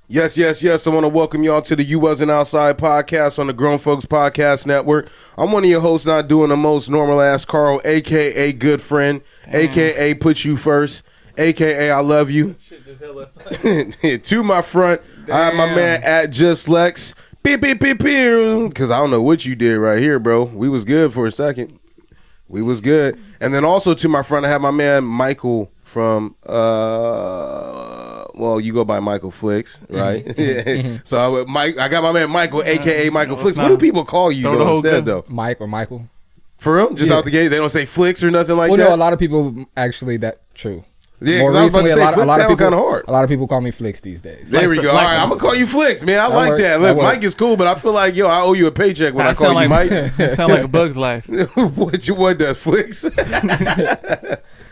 Yes, yes, yes. I want to welcome y'all to the You Wasn't Outside podcast on the Grown Folks Podcast Network. I'm one of your hosts, not doing the most normal ass Carl, a.k.a. Good Friend, a.k.a. Put You First, a.k.a. I Love You. To my front, I have my man at Just Lex. Because I don't know what you did right here, bro. We was good for a second. We was good. And then also to my front, I have my man Michael from, well, you go by Michael Flix, right? So I got my man Michael, a.k.a. Michael Flix. What do people call you though instead, though? Mike or Michael. For real? Just out the gate? They don't say Flix or nothing like that? Well, no, a lot of people actually, true. Yeah, because I was about to say, Flix sound kind of hard. A lot of people call me Flix these days. There we go. All right, I'm going to call you Flix, man. I like that. Look, Mike is cool, but I feel like, I owe you a paycheck when I call you Mike. That sound like a bug's life. What you want, that Flix?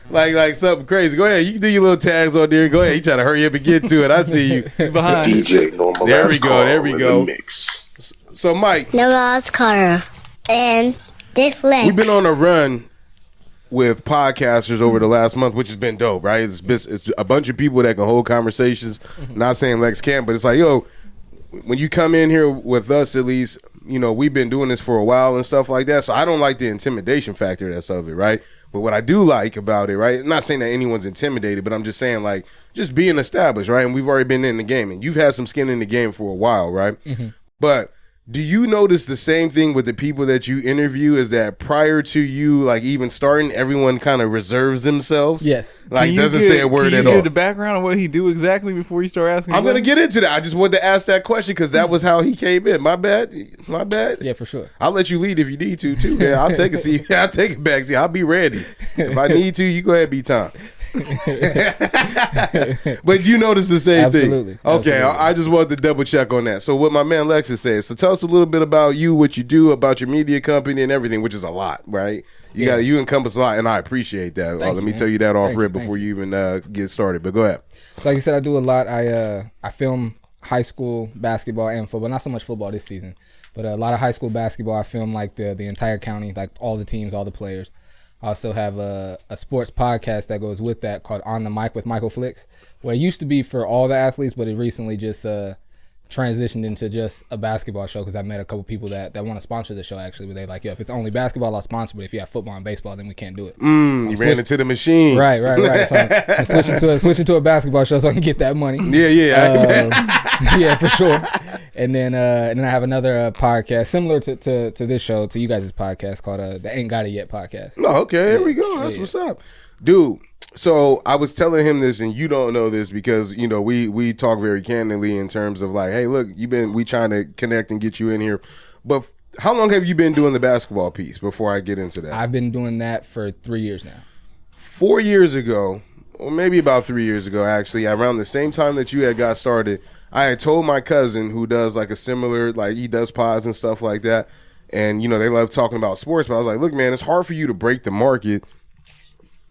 like something crazy. Go ahead. You can do your little tags on there. Go ahead. You try to hurry up and get to it. I see you. Behind. DJ Normal. There we go. There we go. Mix. So, Mike. Nama's Carter and Dick Lex. We've been on a run with podcasters over the last month, which has been dope, right? It's a bunch of people that can hold conversations. Not saying Lex can't, but it's like, when you come in here with us, at least, we've been doing this for a while and stuff like that. So I don't like the intimidation factor that's of it, right? But what I do like about it, right? I'm not saying that anyone's intimidated, but I'm just saying, like, just being established, right? And we've already been in the game, and you've had some skin in the game for a while, right? But do you notice the same thing with the people that you interview, is that prior to you, like, even starting, everyone kind of reserves themselves? Yes. Like, doesn't say a word at all. Can you give the background of what he do exactly before you start asking? I'm going to get into that. I just wanted to ask that question because that was how he came in. My bad. Yeah, for sure. I'll let you lead if you need to, too, man. I'll take a seat. I'll take it back. See, I'll be ready. If I need to, you go ahead and be Tom. But you notice the same Absolutely. thing. Okay, Absolutely. I just wanted to double check on that. So what my man Lex is saying. So tell us a little bit about you, what you do, about your media company and everything, which is a lot, right? You encompass a lot, and I appreciate that. Let me tell you that off rip before you even get started. But go ahead. So like you said, I do a lot. I film high school basketball and football. Not so much football this season, but a lot of high school basketball. I film like the entire county, like all the teams, all the players. I also have a sports podcast that goes with that called On the Mic with Michael Flix, where it used to be for all the athletes, but it recently just transitioned into just a basketball show because I met a couple people that want to sponsor the show, actually. But they like, if it's only basketball, I'll sponsor, but if you have football and baseball, then we can't do it. You ran into the machine. Right. So I'm switching to a basketball show so I can get that money. Yeah. Yeah, for sure. And then I have another podcast similar to this show, to you guys' podcast, called the Ain't Got It Yet podcast. Oh, okay. Here we go. That's what's up. Dude, so I was telling him this, and you don't know this because, we talk very candidly in terms of like, hey, look, we trying to connect and get you in here. But how long have you been doing the basketball piece before I get into that? I've been doing that for 3 years now. 4 years ago, or maybe about 3 years ago, actually, around the same time that you had got started, I had told my cousin who does like a similar, like he does pods and stuff like that. And, they love talking about sports. But I was like, look, man, it's hard for you to break the market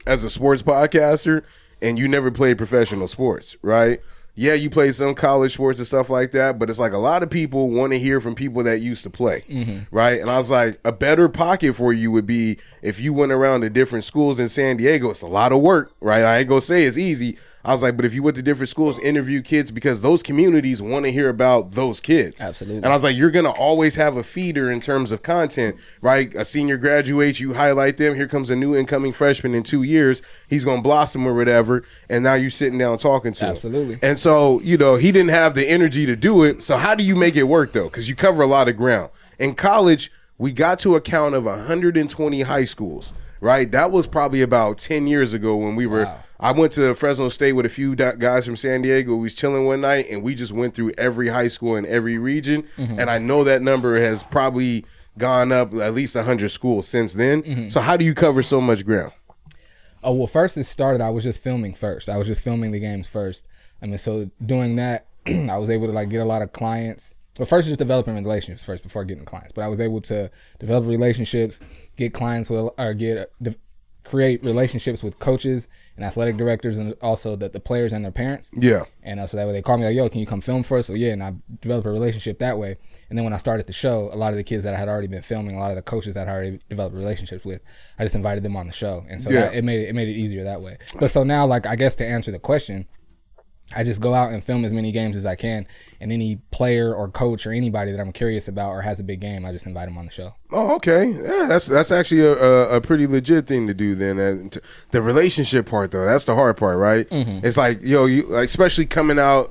as a sports podcaster, and you never played professional sports, right? Yeah, you play some college sports and stuff like that, but it's like a lot of people want to hear from people that used to play, right? And I was like, a better pocket for you would be if you went around to different schools in San Diego. It's a lot of work, right? I ain't gonna say it's easy. I was like, but if you went to different schools, interview kids, because those communities want to hear about those kids. Absolutely. And I was like, you're going to always have a feeder in terms of content, right? A senior graduates, you highlight them. Here comes a new incoming freshman in 2 years. He's going to blossom or whatever. And now you're sitting down talking to him. Absolutely. And so, he didn't have the energy to do it. So how do you make it work, though? Because you cover a lot of ground. In college, we got to a count of 120 high schools, right? That was probably about 10 years ago when we were... Wow. I went to Fresno State with a few guys from San Diego. We was chilling one night, and we just went through every high school in every region. And I know that number has probably gone up at least 100 schools since then. So how do you cover so much ground? Oh, well, first it started, I was just filming first. I was just filming the games first. So doing that, I was able to like get a lot of clients. Well, first just developing relationships first before getting clients. But I was able to develop relationships, get clients with, or create relationships with coaches and athletic directors, and also the players and their parents. Yeah. And so that way they call me like, yo, can you come film for us? So yeah, and I developed a relationship that way. And then when I started the show, a lot of the kids that I had already been filming, a lot of the coaches that I had already developed relationships with, I just invited them on the show. And so it made it easier that way. But so now, like, I guess to answer the question, I just go out and film as many games as I can, and any player or coach or anybody that I'm curious about or has a big game, I just invite them on the show. Oh, okay. Yeah, that's actually a pretty legit thing to do then. And the relationship part, though, that's the hard part, right? Mm-hmm. It's like, you like, especially coming out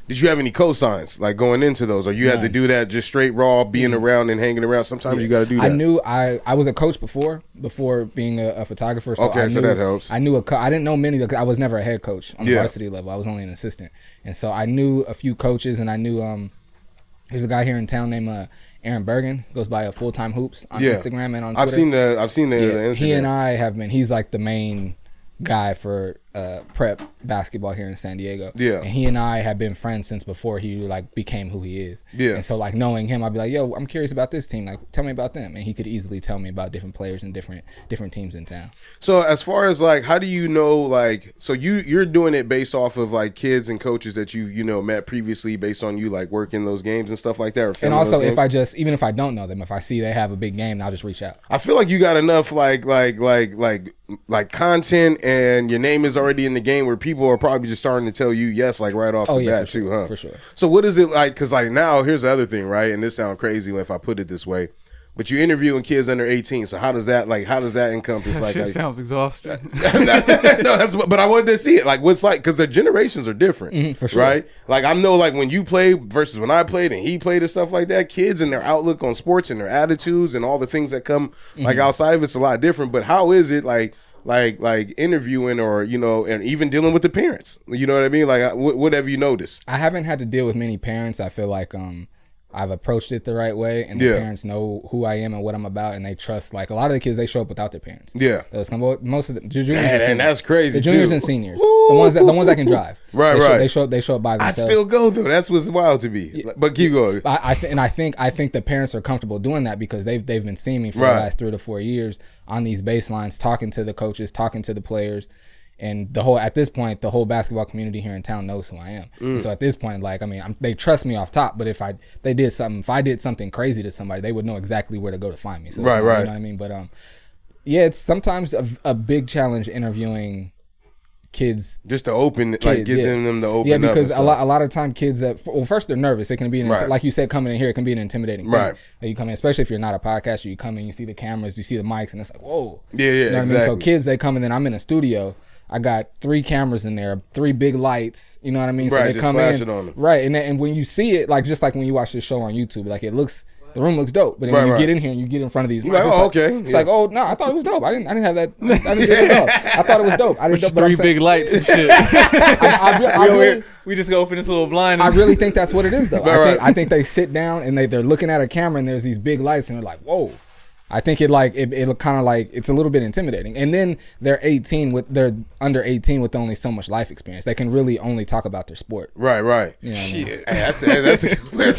did you have any cosigns, like, going into those? Or you had to do that just straight raw, being around and hanging around? Sometimes you got to do that. I knew I was a coach before being a photographer. So so that helps. I knew I didn't know many. I was never a head coach on the varsity level. I was only an assistant. And so I knew a few coaches, and I knew there's a guy here in town named Aaron Bergen, goes by a Full-Time Hoops on Instagram and on Twitter. I've seen the Instagram. He and I have been, he's like the main guy for prep basketball here in San Diego. Yeah. And he and I have been friends since before he like became who he is. Yeah. And so like knowing him, I'd be like, yo, I'm curious about this team. Like, tell me about them. And he could easily tell me about different players and different teams in town. So as far as like, how do you know, like, so you're doing it based off of like kids and coaches that you know met previously, based on you like working those games and stuff like that. Or and also even if I don't know them, if I see they have a big game, I'll just reach out. I feel like you got enough like content, and your name is already in the game where people are probably just starting to tell you yes, like right off the bat too, huh? For sure. So what is it like? Because like now, here's the other thing, right? And this sounds crazy if I put it this way, but you're interviewing kids under 18. So how does that encompass? That shit sounds exhausting. No, but I wanted to see it. Like what's like, because the generations are different, for sure. Right? Like I know, like when you played versus when I played and he played and stuff like that. Kids and their outlook on sports and their attitudes and all the things that come like outside of it's a lot different. But how is it like interviewing or, you know, and even dealing with the parents, you know what I mean? Like what have you noticed? I haven't had to deal with many parents. I feel like I've approached it the right way, and the parents know who I am and what I'm about, and they trust. Like a lot of the kids, they show up without their parents. Yeah, most of the juniors, and that's crazy. The juniors and seniors, the ones that can drive. Right, they show up by themselves. I still go though. That's what's wild to me. But keep going. I think the parents are comfortable doing that because they've been seeing me for the last 3 to 4 years on these baselines, talking to the coaches, talking to the players. And at this point, the whole basketball community here in town knows who I am. And so at this point, like, I mean, they trust me off top. But if I did something crazy to somebody, they would know exactly where to go to find me. So right. You know what I mean? But it's sometimes a big challenge interviewing kids. Just to open, kids, like getting them to open up. Yeah, because a lot of time kids first they're nervous. It can be like you said, coming in here, it can be an intimidating thing. Right. Like you come in, especially if you're not a podcaster, you come in, you see the cameras, you see the mics, and it's like, whoa. Yeah, you know what exactly. I mean? So kids, they come in, and I'm in a studio. I got 3 cameras in there, 3 big lights. You know what I mean? So right, they come in, on them. Right, and when you see it, like just like when you watch this show on YouTube, like the room looks dope. But then when you get in here and you get in front of these mics, it's like, oh no, I thought it was dope. I didn't have that. I didn't get it dope. I thought it was dope. I didn't. 3 big lights and shit. We just go open this little blind. I really think that's what it is, though. I think they sit down and they're looking at a camera and there's these big lights and they're like, whoa. I think it kind of like it's a little bit intimidating. And then they're under 18 with only so much life experience. They can really only talk about their sport. Right. You know what I mean? Hey, that's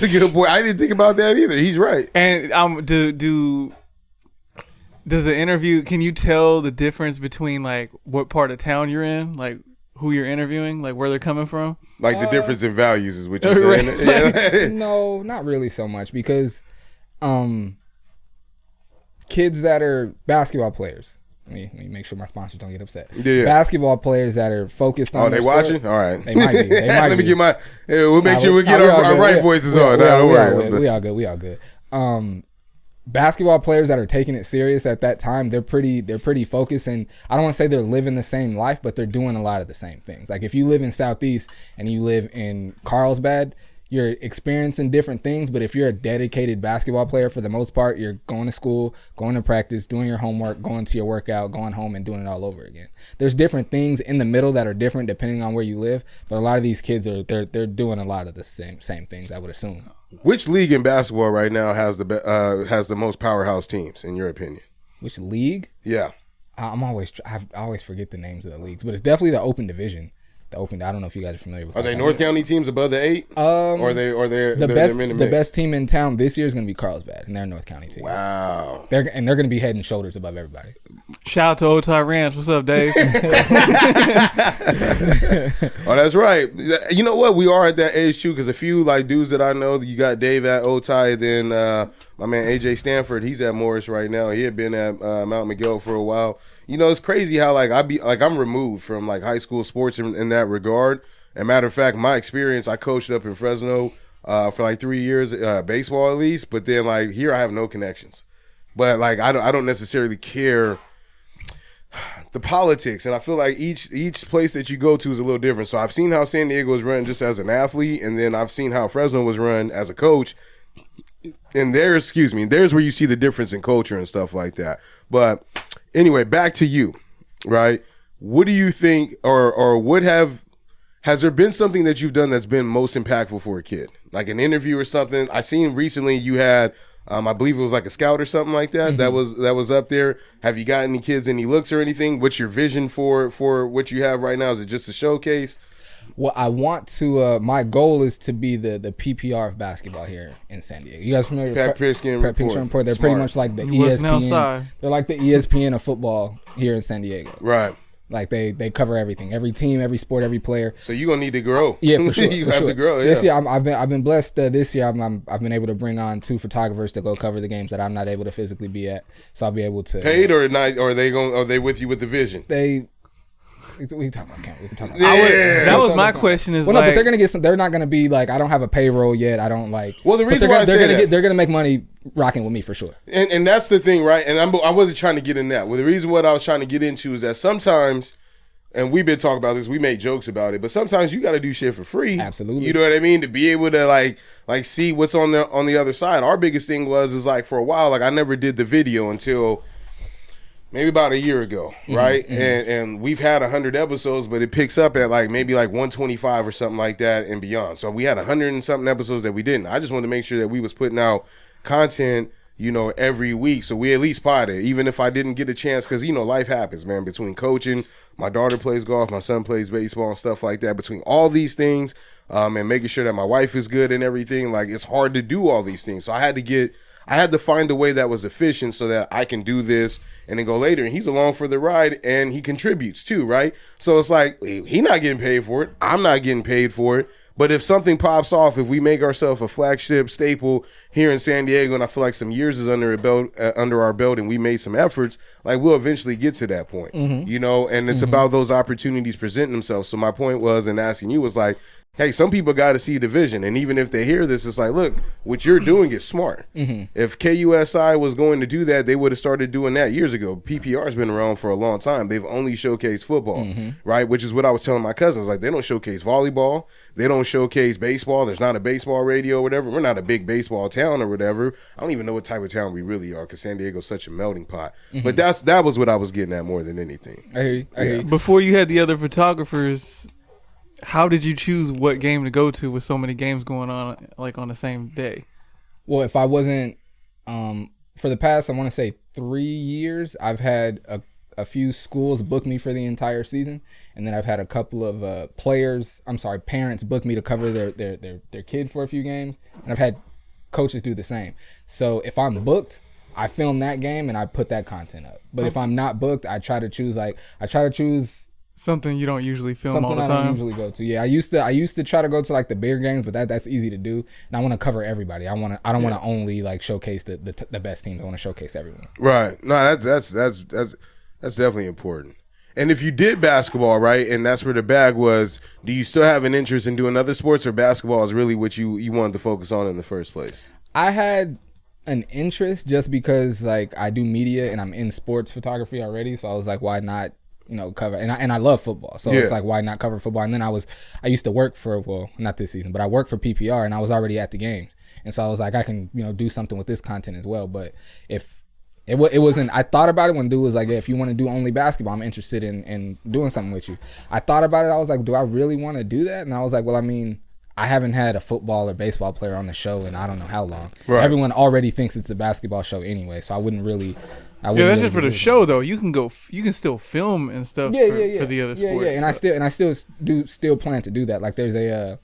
a good point. I didn't think about that either. He's right. And does the interview? Can you tell the difference between like what part of town you're in, like who you're interviewing, like where they're coming from? Like the difference in values is what you're saying. No, not really so much because. Kids that are basketball players. Let me make sure my sponsors don't get upset. Yeah. Basketball players that are focused on. Oh, they watching? All right. They might be. Let me get my. We'll make sure we get our right voices on. Don't worry. We all good. Basketball players that are taking it serious at that time, they're pretty focused, and I don't want to say they're living the same life, but they're doing a lot of the same things. Like if you live in Southeast and you live in Carlsbad, you're experiencing different things, but if you're a dedicated basketball player, for the most part, you're going to school, going to practice, doing your homework, going to your workout, going home and doing it all over again. There's different things in the middle that are different depending on where you live, but a lot of these kids they're doing a lot of the same things, I would assume. Which league in basketball right now has the most powerhouse teams, in your opinion? Which league? Yeah. I always forget the names of the leagues, but it's definitely the open division. I don't know if you guys are familiar with. Are they North County teams above the 8? Or they're the best team in town this year is going to be Carlsbad, and they're a North County team. Wow. They're going to be head and shoulders above everybody. Shout out to Otay Ranch. What's up, Dave? Oh, that's right. You know what? We are at that age too, because a few like dudes that I know, you got Dave at Otay, then my man AJ Stanford, he's at Morris right now. He had been at Mount Miguel for a while. You know, it's crazy how like I'm removed from like high school sports in that regard. And matter of fact, my experience, I coached up in Fresno for like 3 years, baseball at least. But then like here, I have no connections. But like I don't necessarily care the politics, and I feel like each place that you go to is a little different. So I've seen how San Diego was run just as an athlete, and then I've seen how Fresno was run as a coach. And there's where you see the difference in culture and stuff like that. But anyway, back to you, right? What do you think, or has there been something that you've done that's been most impactful for a kid? Like an interview or something? I seen recently you had, I believe it was like a scout or something like that. Mm-hmm. That was up there. Have you got any kids, any looks or anything? What's your vision for what you have right now? Is it just a showcase? Well, I want to. My goal is to be the PPR of basketball here in San Diego. You guys familiar with Pat Pirskin Report? They're pretty much like the ESPN. They're like the ESPN of football here in San Diego. Right. Like they cover everything, every team, every sport, every player. So you're gonna need to grow. Yeah, for sure. You have to grow. Yeah. This year, I've been blessed. This year, I've been able to bring on 2 photographers to go cover the games that I'm not able to physically be at. So I'll be able to paid or not? Or are they with you with the vision? We can talk about camp. We can talk about. Yeah. That was my question. Is well, no, but they're gonna get some. They're not gonna be like. I don't have a payroll yet. I don't like. Well, the reason why they're gonna make money rocking with me for sure. And that's the thing, right? And I wasn't trying to get in that. Well, the reason what I was trying to get into is that sometimes, and we've been talking about this. We make jokes about it, but sometimes you got to do shit for free. Absolutely. You know what I mean? To be able to like see what's on the other side. Our biggest thing is like for a while, like I never did the video until maybe about a year ago, right? Mm-hmm. And we've had 100 episodes, but it picks up at like maybe like 125 or something like that and beyond. So we had 100 and something episodes that we didn't. I just wanted to make sure that we was putting out content, every week. So we at least potted, even if I didn't get a chance, because, life happens, man, between coaching, my daughter plays golf, my son plays baseball and stuff like that. Between all these things and making sure that my wife is good and everything, like it's hard to do all these things. So I had to find a way that was efficient so that I can do this and then go later. And he's along for the ride and he contributes too, right? So it's like, he's not getting paid for it. I'm not getting paid for it. But if something pops off, if we make ourselves a flagship staple here in San Diego, and I feel like some years is under our belt and we made some efforts, like we'll eventually get to that point, and it's about those opportunities presenting themselves. So my point was in asking you was like, hey, some people got to see the vision. And even if they hear this, it's like, look, what you're doing is smart. Mm-hmm. If KUSI was going to do that, they would have started doing that years ago. PPR has been around for a long time. They've only showcased football, right? Which is what I was telling my cousins. Like, they don't showcase volleyball. They don't showcase baseball. There's not a baseball radio or whatever. We're not a big baseball town or whatever. I don't even know what type of town we really are because San Diego's such a melting pot. Mm-hmm. But that was what I was getting at more than anything. I hear you. Before you had the other photographers, how did you choose what game to go to with so many games going on, like on the same day? Well, if I wasn't, for the past, I want to say 3 years, I've had a few schools book me for the entire season. And then I've had a couple of parents book me to cover their kid for a few games. And I've had coaches do the same. So if I'm booked, I film that game and I put that content up. But if I'm not booked, I try to choose something you don't usually film all the time. Something I don't usually go to. Yeah, I used to try to go to like the bigger games, but that's easy to do. And I want to cover everybody. I don't want to only like showcase the best teams. I want to showcase everyone. Right. No, that's definitely important. And if you did basketball, right, and that's where the bag was, do you still have an interest in doing other sports, or basketball is really what you wanted to focus on in the first place? I had an interest just because like I do media and I'm in sports photography already, so I was like, why not cover, and I love football, so it's like, why not cover football? And then I used to work for, well, not this season, but I worked for PPR, and I was already at the games, and so I was like, I can do something with this content as well. But if it wasn't, I thought about it when dude was like, if you want to do only basketball, I'm interested in doing something with you. I thought about it. I was like, do I really want to do that? And I was like, well, I mean, I haven't had a football or baseball player on the show in I don't know how long. Right. Everyone already thinks it's a basketball show anyway, so I wouldn't really. That's just for the show though. You can still film and stuff for the other sports. Yeah, and I still plan to do that. Like there's a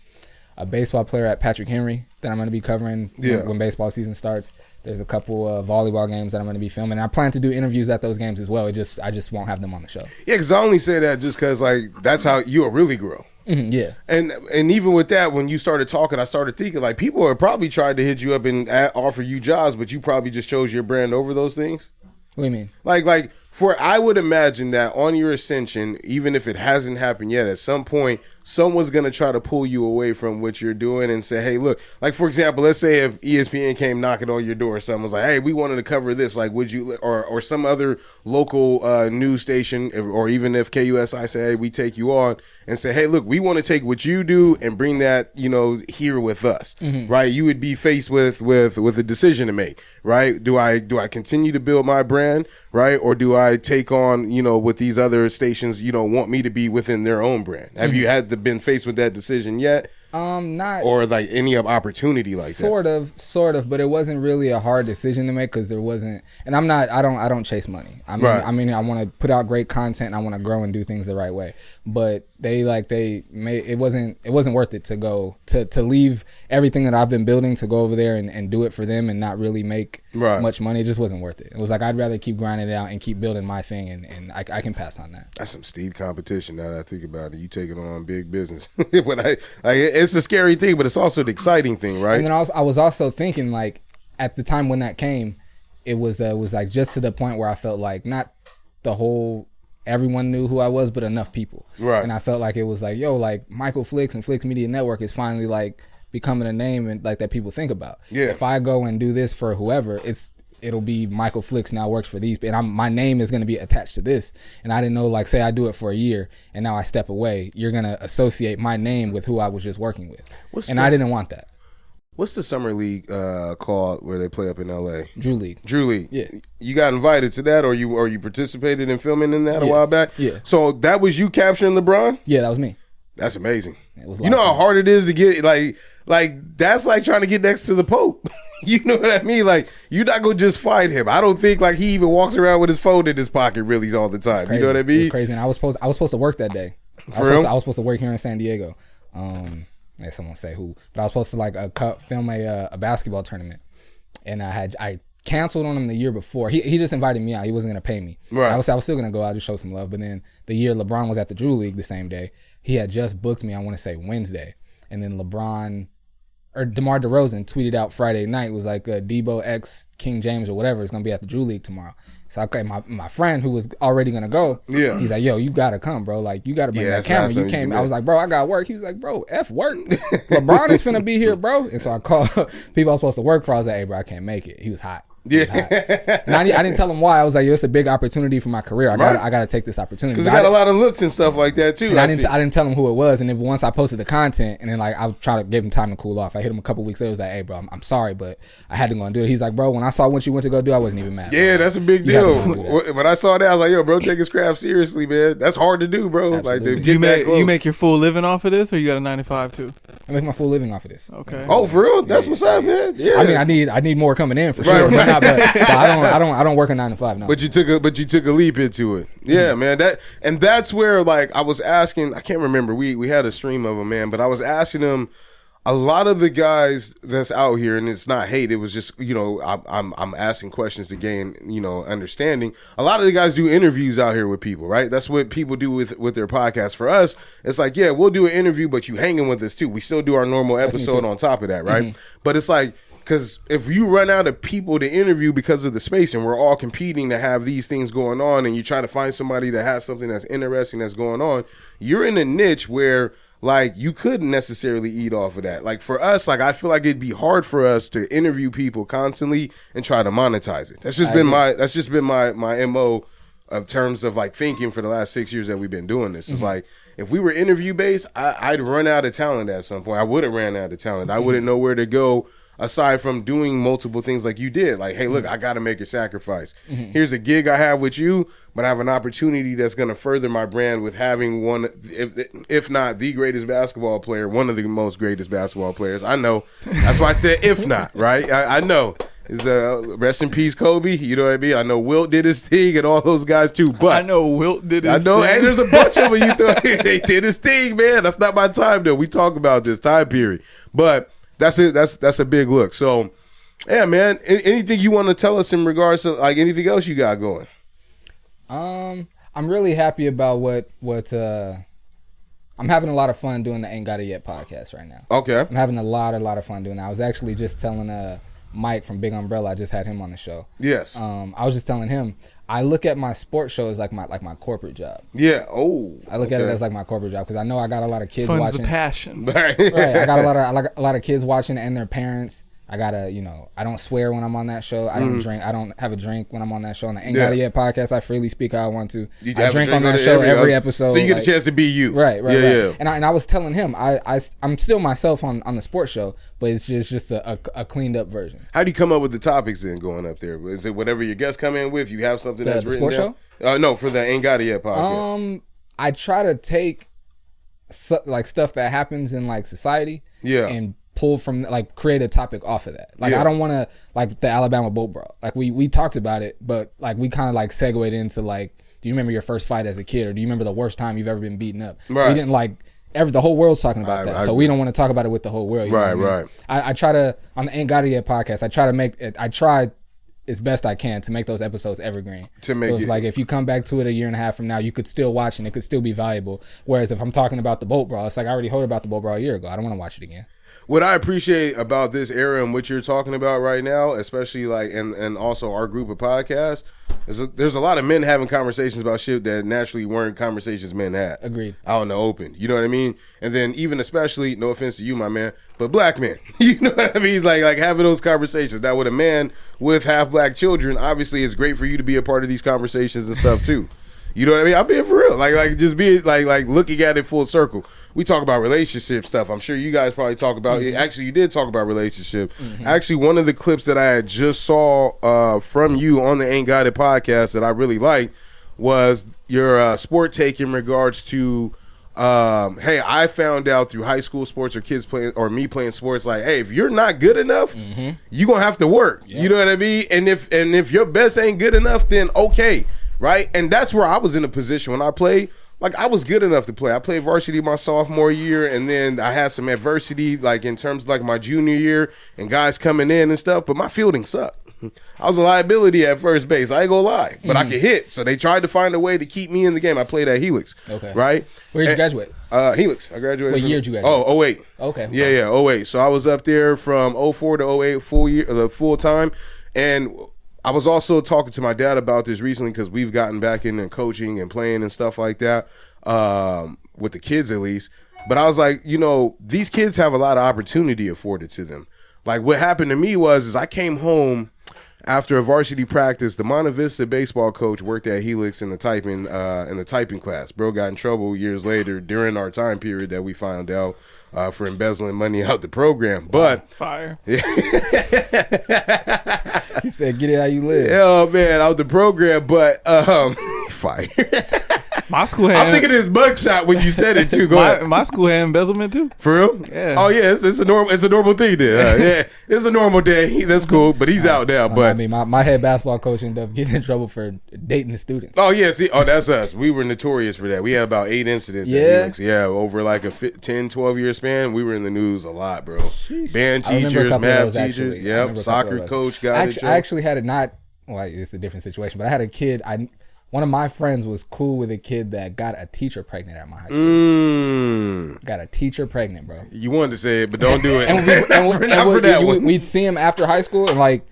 baseball player at Patrick Henry that I'm going to be covering when baseball season starts. There's a couple of volleyball games that I'm going to be filming. And I plan to do interviews at those games as well. I just won't have them on the show. Yeah, because I only say that just because like that's how you'll really grow. Mm-hmm, yeah. And even with that, when you started talking, I started thinking like people have probably tried to hit you up and offer you jobs, but you probably just chose your brand over those things. What do you mean? Like I would imagine that on your ascension, even if it hasn't happened yet, at some point someone's going to try to pull you away from what you're doing and say, hey, look, like, for example, let's say if ESPN came knocking on your door, someone was like, hey, we wanted to cover this. Like, would you, or some other local news station, or even if KUSI say, hey, we take you on and say, hey, look, we want to take what you do and bring that, here with us, right? You would be faced with a decision to make, right? Do I continue to build my brand, right? Or do I take on, what these other stations, want me to be within their own brand? Have you been faced with that decision yet? Not or like any opportunity like that. Sort of, but it wasn't really a hard decision to make because there wasn't. And I don't chase money. I mean, I want to put out great content and I want to grow and do things the right way. But it wasn't worth it to go to leave everything that I've been building to go over there and do it for them and not really make much money. It just wasn't worth it. It was like I'd rather keep grinding it out and keep building my thing and I can pass on that. That's some steep competition now that I think about it. You taking on big business. It's a scary thing, but it's also the exciting thing, right? And then I was also thinking, like, at the time when that came, it was like just to the point where I felt like not the whole everyone knew who I was, but enough people. Right. And I felt like it was like, yo, like Michael Flix and Flix Media Network is finally like becoming a name and like that people think about. Yeah. If I go and do this for whoever, it'll be Michael Flix now works for these, and my name is going to be attached to this. And I didn't know, like, say I do it for a year and now I step away, you're going to associate my name with who I was just working with. I didn't want that. What's the summer league called where they play up in LA? Drew League. Yeah. You got invited to that, or you participated in filming in that a while back? Yeah. So that was you capturing LeBron? Yeah, that was me. That's amazing. It was you know how hard it is to get, like that's like trying to get next to the Pope. You know what I mean? Like, you're not going to just fight him. I don't think, like, he even walks around with his phone in his pocket really all the time. You know what I mean? It's crazy. And I was supposed to work that day. I was supposed to work here in San Diego. Let someone say who. But I was supposed to, film a basketball tournament. And I canceled on him the year before. He just invited me out. He wasn't going to pay me. Right. I was still going to go out, just show some love. But then the year LeBron was at the Drew League the same day, he had just booked me, I want to say Wednesday. And then DeMar DeRozan tweeted out Friday night, was like, Debo X King James or whatever is going to be at the Drew League tomorrow. So okay, my friend who was already going to go, he's like, yo, you got to come, bro. Like, you got to bring that camera. You came. I was like, bro, I got work. He was like, bro, F work. LeBron is finna be here, bro. And so I called people I was supposed to work for. I was like, hey, bro, I can't make it. He was hot. Yeah, and I didn't tell him why. I was like, yo, it's a big opportunity for my career. I got to take this opportunity because he got a lot of looks and stuff like that too. And I didn't tell him who it was. And then once I posted the content, and then like I try to give him time to cool off. I hit him a couple weeks later. I was like, hey, bro, I'm sorry, but I had to go and do it. He's like, bro, when I saw what you went to go do, I wasn't even mad. Yeah, that's a big deal. When I saw that, I was like, yo, bro, take his craft seriously, man. That's hard to do, bro. Absolutely. Like, you make your full living off of this, or you got a 9 to 5 too? I make my full living off of this. Okay. Oh, for real? That's what's up, man. Yeah. I mean, I need more coming in for sure. But I don't work a 9 to 5 now. But you took a leap into it. Yeah, man. That's where, like, I was asking, I can't remember. We had a stream of him, man, but I was asking him, a lot of the guys that's out here, and it's not hate, it was just, I'm asking questions to gain, understanding. A lot of the guys do interviews out here with people, right? That's what people do with their podcasts. For us, it's like, yeah, we'll do an interview, but you hanging with us too. We still do our normal episode on top of that, right? Mm-hmm. But it's like, because if you run out of people to interview because of the space, and we're all competing to have these things going on, and you try to find somebody that has something that's interesting that's going on, you're in a niche where, like, you couldn't necessarily eat off of that. Like, for us, like, I feel like it'd be hard for us to interview people constantly and try to monetize it. That's just been my MO of terms of, like, thinking for the last 6 years that we've been doing this. It's like, if we were interview based, I'd run out of talent at some point. I would have ran out of talent. I wouldn't know where to go aside from doing multiple things like you did. Like, hey, look, I got to make a sacrifice. Here's a gig I have with you, but I have an opportunity that's going to further my brand with having one, if not the greatest basketball player, one of the most greatest basketball players. I know. That's why I said if not, right? I know. Is rest in peace, Kobe. You know what I mean? I know Wilt did his thing and all those guys too. But I know Wilt did his thing. Hey, there's a bunch of them. They did his thing, man. That's not my time, though. We talk about this time period. But that's it. That's a big look. So, yeah, man. Anything you want to tell us in regards to, like, anything else you got going? I'm really happy about what I'm having a lot of fun doing the Ain't Got It Yet podcast right now. Okay. I'm having a lot of fun doing that. I was actually just telling Mike from Big Umbrella, I just had him on the show. Yes. I was just telling him, I look at my sports show as like my corporate job. Yeah. Oh. I look at it as like my corporate job because I know I got a lot of kids Fun's watching. the passion. Right. Right. I got a lot of kids watching and their parents. I gotta, I don't swear when I'm on that show. I don't drink. I don't have a drink when I'm on that show. On the Ain't Got It Yet podcast, I freely speak how I want to. I drink on that show every episode. So you get a chance to be you. Right. Yeah. And I was telling him, I'm still myself on the sports show, but it's just a cleaned up version. How do you come up with the topics then going up there? Is it whatever your guests come in with? You have something that's The written sports down? No, for the Ain't Got It Yet podcast. I try to take like stuff that happens in like society, and pull from like create a topic off of that. Like I don't want to like the Alabama boat brawl. Like we talked about it, but like we kind of like segued into like, do you remember your first fight as a kid, or do you remember the worst time you've ever been beaten up? Right. We didn't like the whole world's talking about that, so we don't want to talk about it with the whole world. You know what I mean? I try to on the Ain't Got It Yet podcast. I try to make it. I try as best I can to make those episodes evergreen. So it's like if you come back to it a year and a half from now, you could still watch and it could still be valuable. Whereas if I'm talking about the boat brawl, it's like I already heard about the boat brawl a year ago. I don't want to watch it again. What I appreciate about this era and what you're talking about right now, especially like and also our group of podcasts, is there's a lot of men having conversations about shit that naturally weren't conversations men had. Agreed. Out in the open. You know what I mean? And then even especially, no offense to you, my man, but black men. You know what I mean? Like having those conversations. Now with a man with half black children, obviously it's great for you to be a part of these conversations and stuff too. You know what I mean? I'm being for real. Like just be like looking at it full circle. We talk about relationship stuff. I'm sure you guys probably talk about it. Actually, you did talk about relationship. Actually, one of the clips that I had just saw from you on the Ain't Got It podcast that I really liked was your sport take in regards to, hey, I found out through high school sports or kids playing or me playing sports, like, hey, if you're not good enough, you're going to have to work. Yep. You know what I mean? And if your best ain't good enough, then okay. Right? And that's where I was in a position when I played. Like, I was good enough to play. I played varsity my sophomore year, and then I had some adversity, like, in terms of, like, my junior year and guys coming in and stuff, but my fielding sucked. I was a liability at first base. I ain't gonna lie. But I could hit. So they tried to find a way to keep me in the game. I played at Helix. Okay. Right? Where did you graduate? Helix. I graduated. What year did you graduate? Oh, 08. Okay. Yeah, 08. So I was up there from 04 to 08, full time. And I was also talking to my dad about this recently because we've gotten back into coaching and playing and stuff like that, with the kids at least. But I was like, these kids have a lot of opportunity afforded to them. Like what happened to me was I came home after a varsity practice. The Monte Vista baseball coach worked at Helix in the typing class. Bro got in trouble years later during our time period that we found out for embezzling money out the program. But fire. He said, "Get it how you live." Oh man, out the program, but fire. My school had. I'm thinking this buckshot when you said it too. Go ahead. My school had embezzlement too. For real? Yeah. Oh yeah, it's a normal thing then. Yeah, it's a normal day. That's cool. But he's out now. But I mean, my head basketball coach ended up getting in trouble for dating the students. Oh yeah, that's us. We were notorious for that. We had about 8 incidents. Yeah. At Helix. Yeah, over like a 10, 12 year span, we were in the news a lot, bro. Sheesh. Band teachers, math teachers. Yep. Soccer coach got it. I actually had it not. Well, it's a different situation, but I had a kid. One of my friends was cool with a kid that got a teacher pregnant at my high school. Got a teacher pregnant, bro. You wanted to say it, but don't do it. We'd see him after high school, and like,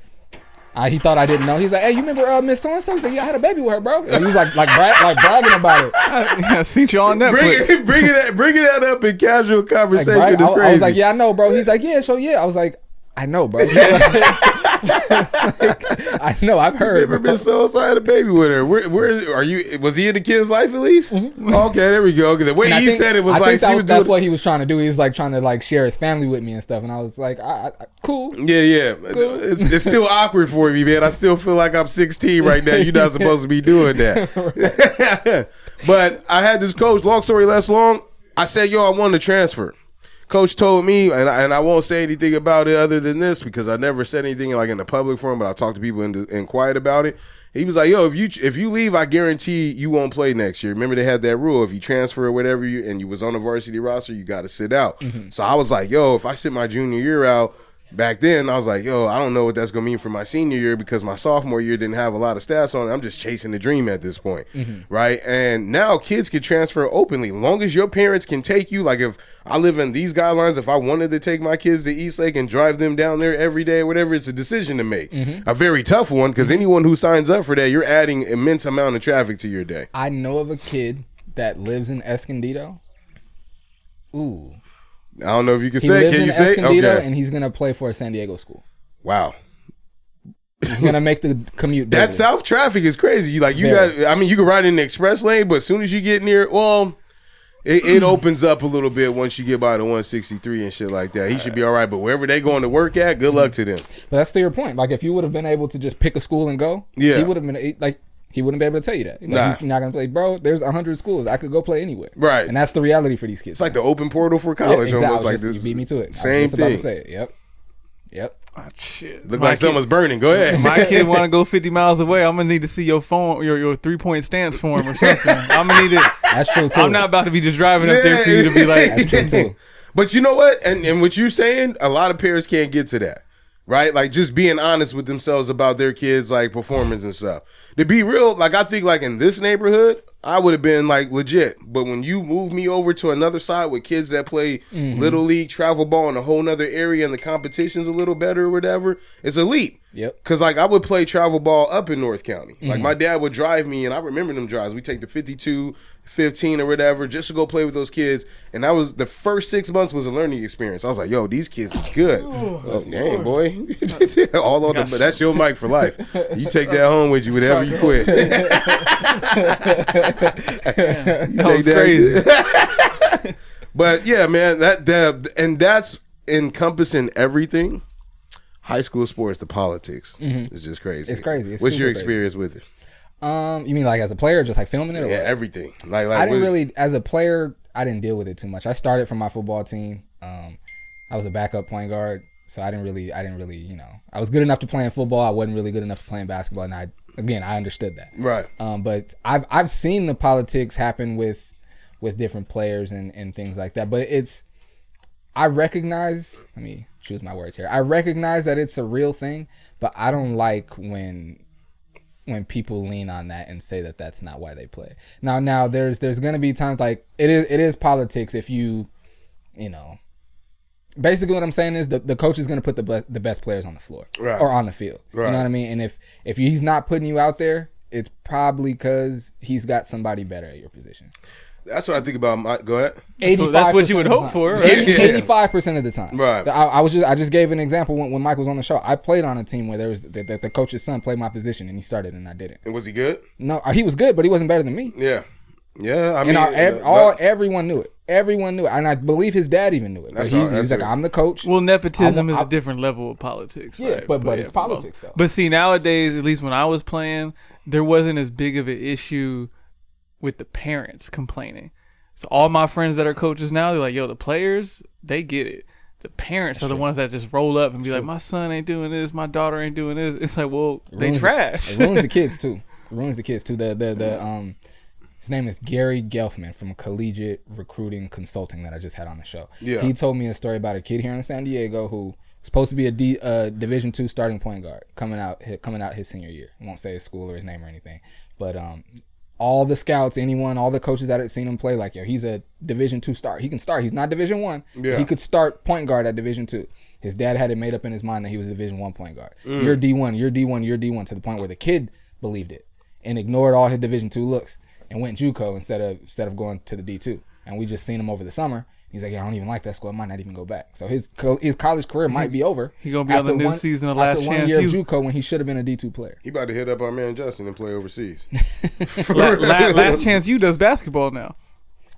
he thought I didn't know. He's like, "Hey, you remember Miss So and So?" He's like, "Yeah, I had a baby with her, bro." And he was like bragging about it. I seen you on Netflix. Bringing that up in casual conversation is crazy. I was like, "Yeah, I know, bro." He's like, "Yeah, so yeah." I was like, "I know, bro." I know, I've heard. Remember Miss So had a baby with her. Where are you? Was he in the kid's life at least? Mm-hmm. Okay, there we go. The way he said it was like that's what he was trying to do. He was like trying to like share his family with me and stuff, and I was like, cool. Yeah. Cool. It's still awkward for me, man. I still feel like I'm 16 right now. You're not supposed to be doing that. But I had this coach. Long story less long. I said, "Yo, I wanted to transfer." Coach told me, and I won't say anything about it other than this because I never said anything like in the public forum, but I talked to people in quiet about it. He was like, "Yo, if you leave, I guarantee you won't play next year." Remember they had that rule: if you transfer or whatever, and you was on the varsity roster, you got to sit out. Mm-hmm. So I was like, "Yo, if I sit my junior year out, Back then, I was like, yo, I don't know what that's going to mean for my senior year because my sophomore year didn't have a lot of stats on it. I'm just chasing the dream at this point, right? And now kids can transfer openly. As long as your parents can take you, like if I live in these guidelines, if I wanted to take my kids to Eastlake and drive them down there every day or whatever, it's a decision to make. A very tough one because anyone who signs up for that, you're adding immense amount of traffic to your day. I know of a kid that lives in Escondido. Ooh. I don't know if you can He say. lives Can in you say? Escondido, Okay. and he's going to play for a San Diego school. Wow. He's going to make the commute bigger. That south traffic is crazy. You Very. got. I mean, you can ride in the express lane, but as soon as you get near, well, it opens up a little bit once you get by the 163 and shit like that. He should be all right. But wherever they going to work at, good luck to them. But that's to your point. Like, if you would have been able to just pick a school and go, Yeah. he would have been like. He wouldn't be able to tell you that. Like, Nah. You're not going to play, bro. There's 100 schools. I could go play anywhere. Right. And that's the reality for these kids. It's like the open portal for college, exactly. almost like You this. beat me to it. I was Same just about to thing. say it. Yep. Oh, shit. Look like someone's burning. Go ahead. My kid want to go 50 miles away. I'm gonna need to see your phone, your 3-point stance form or something. I'm gonna need it. That's true, too. I'm not about to be just driving up there for you to be like. That's true, too. But you know what? And what you're saying, a lot of parents can't get to that. Right? Like just being honest with themselves about their kids' like performance and stuff. To be real, like I think like in this neighborhood, I would have been like legit. But when you move me over to another side with kids that play little league, travel ball in a whole nother area and the competition's a little better or whatever, it's elite. Yep. Cause like I would play travel ball up in North County. Like my dad would drive me and I remember them drives. We take the 52, 15 or whatever just to go play with those kids. And that was the first 6 months was a learning experience. I was like, yo, these kids is good. Oh, dang, boy. All on the, but that's your mic for life. You take that home with you whenever you quit. You That was crazy. But yeah, man, and that's encompassing everything. High school sports, the politics is just crazy. It's crazy. It's What's your super experience with it? You mean like as a player, just like filming it? Or Yeah, what? everything. Like I didn't really, as a player, I didn't deal with it too much. I started from my football team. I was a backup point guard, so I didn't really, I was good enough to play in football. I wasn't really good enough to play in basketball, and I understood that. Right. But I've seen the politics happen with different players and things like that. But I recognize. Let me choose my words here. I recognize that it's a real thing, but I don't like when people lean on that and say that that's not why they play. Now there's going to be times like it is politics if basically what I'm saying is the coach is going to put the best players on the floor or on the field. Right. You know what I mean? And if he's not putting you out there, it's probably because he's got somebody better at your position. That's what I think about. Go ahead. That's what you would hope for, right? 85% of the time. Right. I just gave an example when Mike was on the show. I played on a team where there was the coach's son played my position and he started and I didn't. And was he good? No, he was good, but he wasn't better than me. Yeah. I mean, everyone knew it. Everyone knew it, and I believe his dad even knew it. But he's like, I'm the coach. Well, nepotism is a different level of politics, yeah, right? but it's politics though. But see, nowadays, at least when I was playing, there wasn't as big of an issue with the parents complaining. So all my friends that are coaches now, they're like, yo, the players, they get it. The parents are the ones that just roll up and be like, my son ain't doing this, my daughter ain't doing this. It's like, well, they trash. It ruins the kids too. His name is Gary Gelfman from Collegiate Recruiting Consulting that I just had on the show. Yeah. He told me a story about a kid here in San Diego who was supposed to be a Division II starting point guard coming out his senior year. I won't say his school or his name or anything, but all the scouts, all the coaches that had seen him play, like, yo, he's a Division II star. He can start. He's not Division I. Yeah. He could start point guard at Division II. His dad had it made up in his mind that he was a Division I point guard. You're D1, you're D1, you're D1, to the point where the kid believed it and ignored all his Division II looks and went JUCO instead of going to the D2. And we just seen him over the summer. He's like, yeah, I don't even like that school. I might not even go back. So his college career might be over. He gonna be on the new season of Last Chance after 1 year of U. JUCO when he should have been a D2 player. He about to hit up our man Justin and play overseas. Last Chance U does basketball now.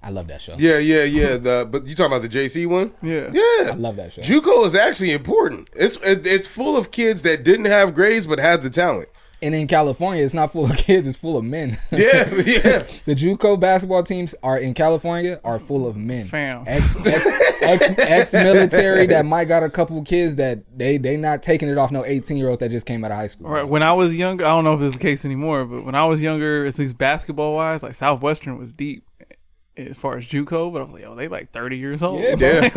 I love that show. Yeah. But you talking about the JC one? Yeah. Yeah. I love that show. JUCO is actually important. It's full of kids that didn't have grades but had the talent. And in California, it's not full of kids; it's full of men. Yeah. The JUCO basketball teams in California are full of men. Fam. Ex-military that might got a couple kids that they not taking it off no 18-year-old that just came out of high school. All right. When I was younger, I don't know if it's the case anymore, but when I was younger, at least basketball wise, like Southwestern was deep. as far as JUCO, but I was like, they like 30 years old. Yeah, Yeah.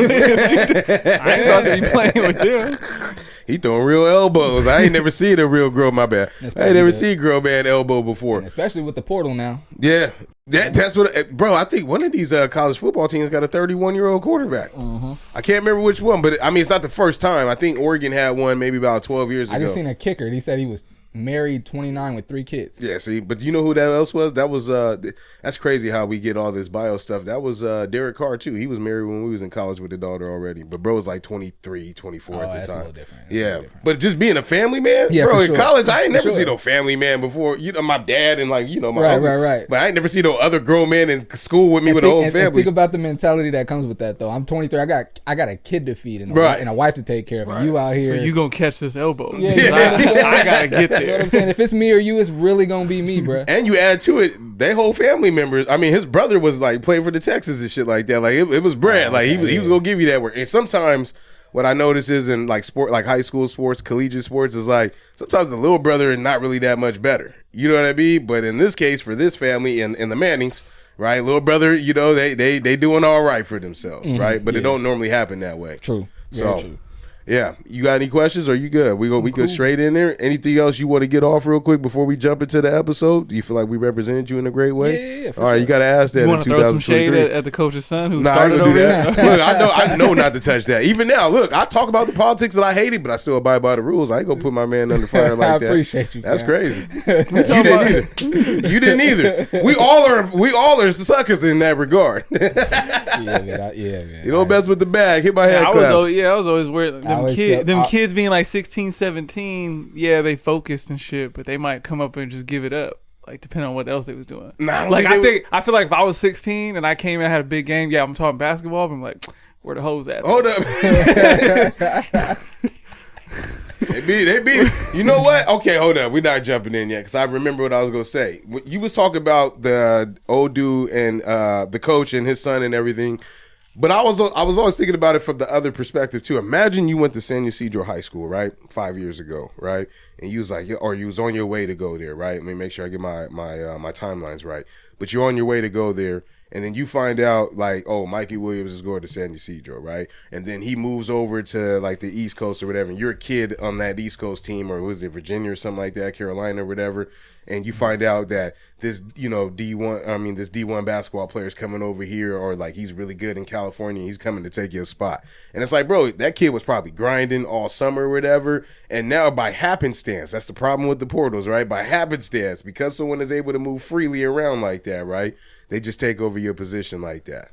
I ain't about to be playing with them. He throwing real elbows. I ain't never seen a real grown. My bad. I ain't never seen grown man elbow before. And especially with the portal now. Yeah, that's what, bro. I think one of these college football teams got a 31-year-old quarterback. I can't remember which one, but I mean, it's not the first time. I think Oregon had one maybe about 12 years ago. I just seen a kicker. He said he was married, 29 with 3 kids. Yeah, see, but you know who that else was? That was that's crazy how we get all this bio stuff. That was Derek Carr too. He was married when we was in college with the daughter already. But bro was like 23, 24 at the That's a time. little different. That's a Yeah, little different. but just being a family man, Yeah, bro. for In sure. college, I ain't For never sure. seen no family man before. You know, my dad and like my Right, uncle. right. But I ain't never seen no other grown man in school with me with a whole And family. think about the mentality that comes with that, though. I'm 23. I got a kid to feed and, Right. and a wife to take care of. And you out here. So you gonna catch this elbow. Yeah, 'Cause you know what I'm saying? I gotta get You know what there. I'm saying? If it's me or you, it's really gonna be me, bro. And you add to it, they whole family members. I mean, his brother was like playing for the Texans and shit like that. Like it was Brad. Oh, Like he okay, was gonna give you that work. And sometimes what I notice is in like sport, like high school sports, collegiate sports, is like sometimes the little brother is not really that much better. You know what I mean? But in this case, for this family and the Mannings, right, little brother, you know, they doing all right for themselves, right? But it don't normally happen that way. True. Very So. true. Yeah, you got any questions? Or you good? We go straight in there. Anything else you want to get off real quick before we jump into the episode? Do you feel like we represented you in a great way? Yeah, for All right, sure. you got to ask that You in want to throw some shade 2023. at the coach's son who Nah, I ain't started gonna do over that. here? Look, I know not to touch that. Even now, look, I talk about the politics that I hated, but I still abide by the rules. I ain't gonna put my man under fire like I that. appreciate you. That's fam. crazy. You didn't either. You didn't either. We all are suckers in that regard. Yeah, man. You don't mess with the bag. Hit my head I class. was always worried. always Them tell- kids being like 16, 17, yeah, they focused and shit, but they might come up and just give it up. Like depending on what else they was doing. Nah, I don't like think I feel like if I was 16 and I came in and had a big game, yeah, I'm talking basketball, but I'm like, where the hoes at? Hold up. They be. You know what? Okay, hold up. We're not jumping in yet because I remember what I was gonna say. You was talking about the old dude and the coach and his son and everything, but I was always thinking about it from the other perspective too. Imagine you went to San Ysidro High School, right, 5 years ago, right, and you was like, or you was on your way to go there, right? Let me make sure I get my timelines right. But you're on your way to go there. And then you find out, like, oh, Mikey Williams is going to San Ysidro, right? And then he moves over to, like, the East Coast or whatever. And you're a kid on that East Coast team, or was it Virginia or something like that, Carolina or whatever. And you find out that this, this D1 basketball player is coming over here, or, like, he's really good in California. He's coming to take your spot. And it's like, bro, that kid was probably grinding all summer or whatever. And now by happenstance, that's the problem with the portals, right? By happenstance, because someone is able to move freely around like that, right? They just take over your position like that.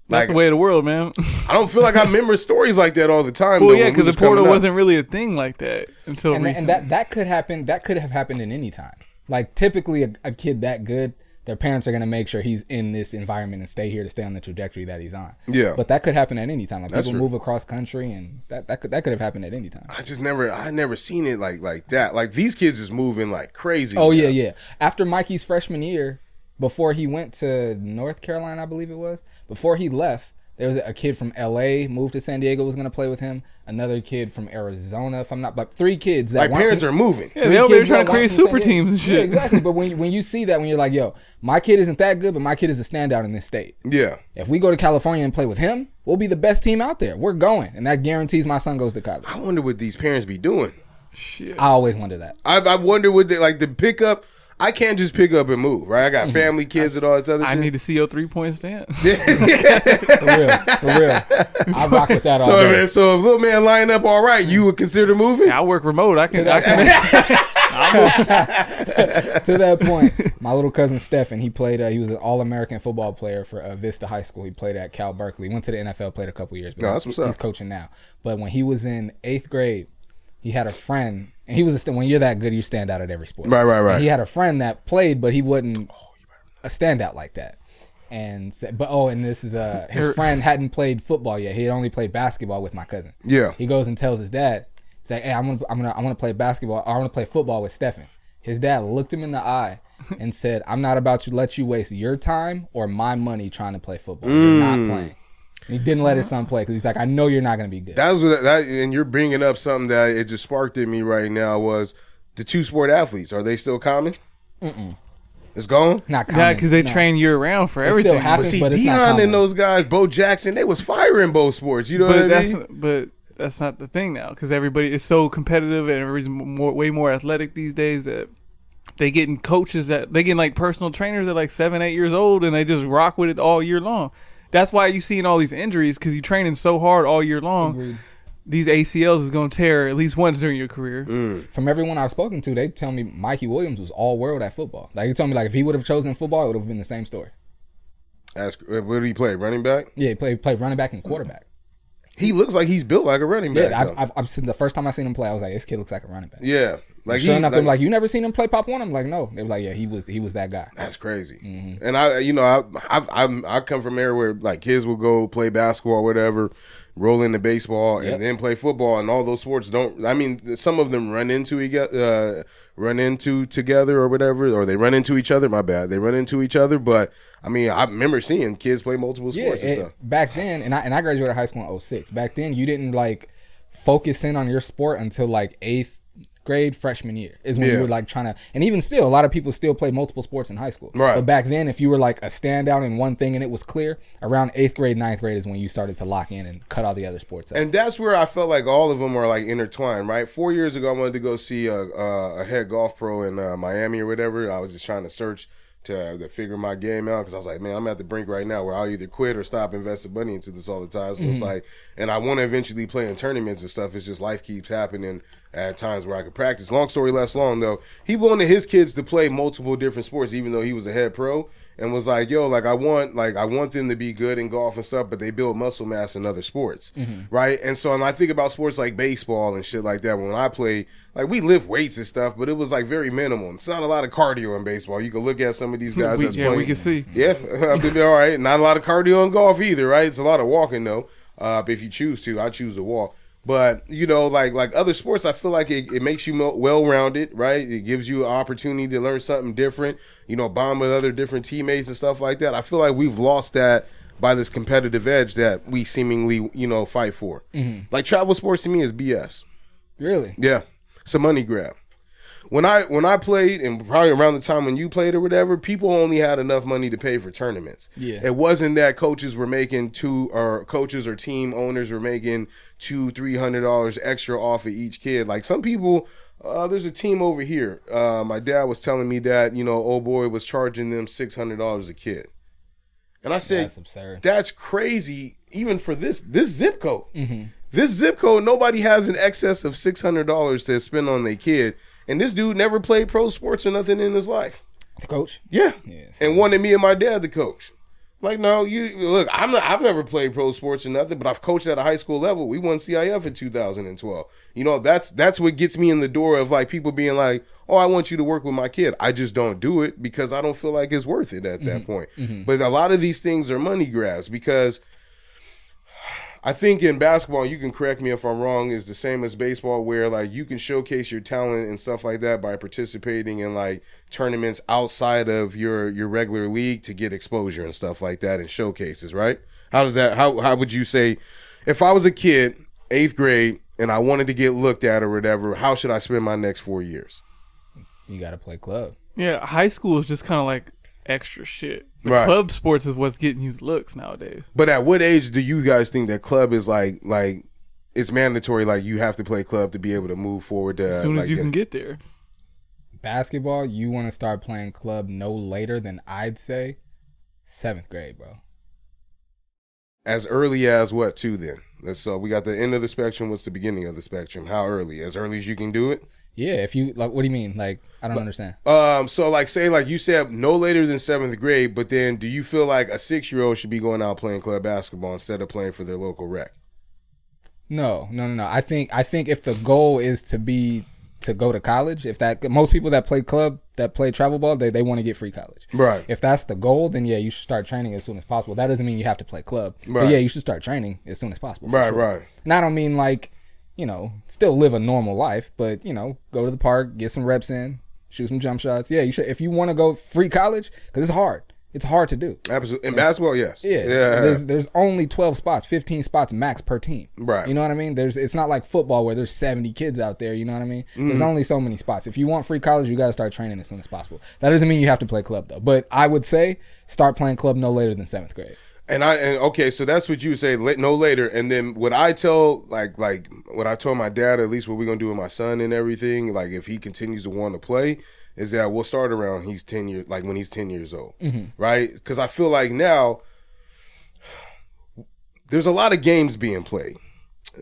That's the way of the world, man. I don't feel like I remember stories like that all the time. Well, though, yeah, when we because the was coming portal up. wasn't really a thing like that until And recently. that could happen. That could have happened in any time. Like typically, a kid that good, their parents are gonna make sure he's in this environment and stay here to stay on the trajectory that he's on. Yeah. But that could happen at any time. Like That's people true. move across country, and that could have happened at any time. I never seen it like that. Like these kids is moving like crazy. Oh now. yeah. After Mikey's freshman year, before he went to North Carolina, I believe it was, before he left, there was a kid from LA moved to San Diego, was going to play with him. Another kid from Arizona, if I'm not, like 3 kids that Like want parents to- are moving. yeah, they over there trying to want create from San super Diego. teams and Yeah, shit. exactly. But when you see that, when you're like, yo, my kid isn't that good, but my kid is a standout in this state. Yeah. If we go to California and play with him, we'll be the best team out there. We're going, and that guarantees my son goes to college. I wonder what these parents be doing. Shit. I always wonder that. I wonder what they like the pickup. I can't just pick up and move, right? I got family, kids, and all this other I shit. need to see your 3-point stance. For real. I rock with that all day. So if little man line up all right, you would consider moving? I work remote. I can To that point, my little cousin Stephen, he played. He was an All-American football player for Vista High School. He played at Cal Berkeley. Went to the NFL, played a couple years. But No, that's what's up. He's coaching now. But when he was in 8th grade, he had a friend, and he was when you're that good, you stand out at every sport. Right. And he had a friend that played, but he wasn't a standout like that. And this is his friend hadn't played football yet. He had only played basketball with my cousin. Yeah. He goes and tells his dad, he's like, "Hey, I want to play basketball. I want to play football with Stephen." His dad looked him in the eye and said, "I'm not about to let you waste your time or my money trying to play football. You're not playing." And he didn't let his son play because he's like, "I know you're not going to be good." That's what that, and you're bringing up something that it just sparked in me right now was the 2-sport athletes. Are they still common? It's gone? Not common. Yeah, because they no. train year round for It everything. still happens, But see, but it's not Dion common. and those guys, Bo Jackson, they was firing both sports. You know but what I mean? that's not the thing now, because everybody is so competitive and everybody's way more athletic these days that they getting coaches that they getting like personal trainers at like 7-8 years old, and they just rock with it all year long. That's why you seeing all these injuries, because you're training so hard all year long. Agreed. These ACLs is going to tear at least once during your career. From everyone I've spoken to, they tell me Mikey Williams was all world at football. Like, he told me, like, if he would have chosen football, it would have been the same story. Where did he play? Running back? Yeah, he played running back and quarterback. He looks like he's built like a running back. Yeah, I've seen the first time I seen him play, I was like, this kid looks like a running back. Yeah. Like Sure enough, they're like, you never seen him play Pop Warner? I'm like, no. They were like, yeah, he was that guy. That's crazy. And I come from there where like kids will go play basketball or whatever, roll into baseball, and then play football, and all those sports don't. I mean, some of them run into together or whatever, or they run into each other. My bad, they run into each other. But I mean, I remember seeing kids play multiple sports and stuff. Back then, and I graduated high school in 2006. Back then, you didn't like focus in on your sport until like 8th grade, freshman year is when you were like trying to, and even still, a lot of people still play multiple sports in high school. Right. But back then, if you were like a standout in one thing and it was clear, around 8th grade, 9th grade is when you started to lock in and cut all the other sports out. And that's where I felt like all of them are like intertwined, right? 4 years ago, I wanted to go see a head golf pro in Miami or whatever. I was just trying to search to figure my game out because I was like, man, I'm at the brink right now where I'll either quit or stop investing money into this all the time. So it's like, and I want to eventually play in tournaments and stuff. It's just life keeps happening at times where I could practice. Long story less long though, he wanted his kids to play multiple different sports, even though he was a head pro, and was like, yo, like I want them to be good in golf and stuff, but they build muscle mass in other sports, right? And so, and I think about sports like baseball and shit like that. When I play, like we lift weights and stuff, but it was like very minimal. It's not a lot of cardio in baseball. You can look at some of these guys that's playing. We can see. Yeah, I mean, all right. Not a lot of cardio in golf either, right? It's a lot of walking though. If you choose to, I choose to walk. But, you know, like other sports, I feel like it makes you well-rounded, right? It gives you an opportunity to learn something different, you know, bond with other different teammates and stuff like that. I feel like we've lost that by this competitive edge that we seemingly, you know, fight for. Like travel sports to me is BS. Really? Yeah. It's a money grab. When I played, and probably around the time when you played or whatever, people only had enough money to pay for tournaments. Yeah. It wasn't that coaches were making coaches or team owners were making $200-300 extra off of each kid. Like some people, there's a team over here. My dad was telling me that, you know, old boy was charging them $600 a kid. And I said, that's absurd. That's crazy, even for this zip code. This zip code, nobody has an excess of $600 to spend on their kid. And this dude never played pro sports or nothing in his life. The coach? Yeah. Yes. And wanted me and my dad to coach. Like, no, you look, I've never played pro sports or nothing, but I've coached at a high school level. We won CIF in 2012. You know, that's what gets me in the door of like people being like, oh, I want you to work with my kid. I just don't do it because I don't feel like it's worth it at that point. But a lot of these things are money grabs because I think in basketball, you can correct me if I'm wrong, is the same as baseball where like you can showcase your talent and stuff like that by participating in like tournaments outside of your regular league to get exposure and stuff like that and showcases, right? How would you say, if I was a kid, 8th grade, and I wanted to get looked at or whatever, how should I spend my next 4 years? You got to play club. Yeah, high school is just kind of like extra shit. The Right. club sports is what's getting you looks nowadays. But at what age do you guys think that club is like it's mandatory, like you have to play club to be able to move forward? As soon as like, you can get there. Basketball, you want to start playing club no later than, I'd say, 7th grade, bro. As early as what, too, then? So we got the end of the spectrum. What's the beginning of the spectrum? How early? As early as you can do it? Yeah, if you, like, what do you mean? Like, I don't understand. So like say like you said no later than 7th grade, but then do you feel like a 6-year-old should be going out playing club basketball instead of playing for their local rec? No. I think if the goal is to go to college, if that, most people that play club, that play travel ball, they want to get free college. Right. If that's the goal, then yeah, you should start training as soon as possible. That doesn't mean you have to play club. Right. But yeah, you should start training as soon as possible. Right, sure. right. And I don't mean like, you know, still live a normal life, but, you know, go to the park, get some reps in, shoot some jump shots. Yeah, you should. If you want to go free college, because it's hard. It's hard to do. Absolutely. In basketball, yes. Yeah. There's only 12 spots, 15 spots max per team. Right. You know what I mean? It's not like football where there's 70 kids out there. You know what I mean? There's only so many spots. If you want free college, you got to start training as soon as possible. That doesn't mean you have to play club though. But I would say start playing club no later than 7th grade. And okay, so that's what you would say, no later. And then what I tell, like what I told my dad, at least what we're gonna do with my son and everything, like if he continues to want to play, is that we'll start around when he's 10 years old, right? Because I feel like now there's a lot of games being played,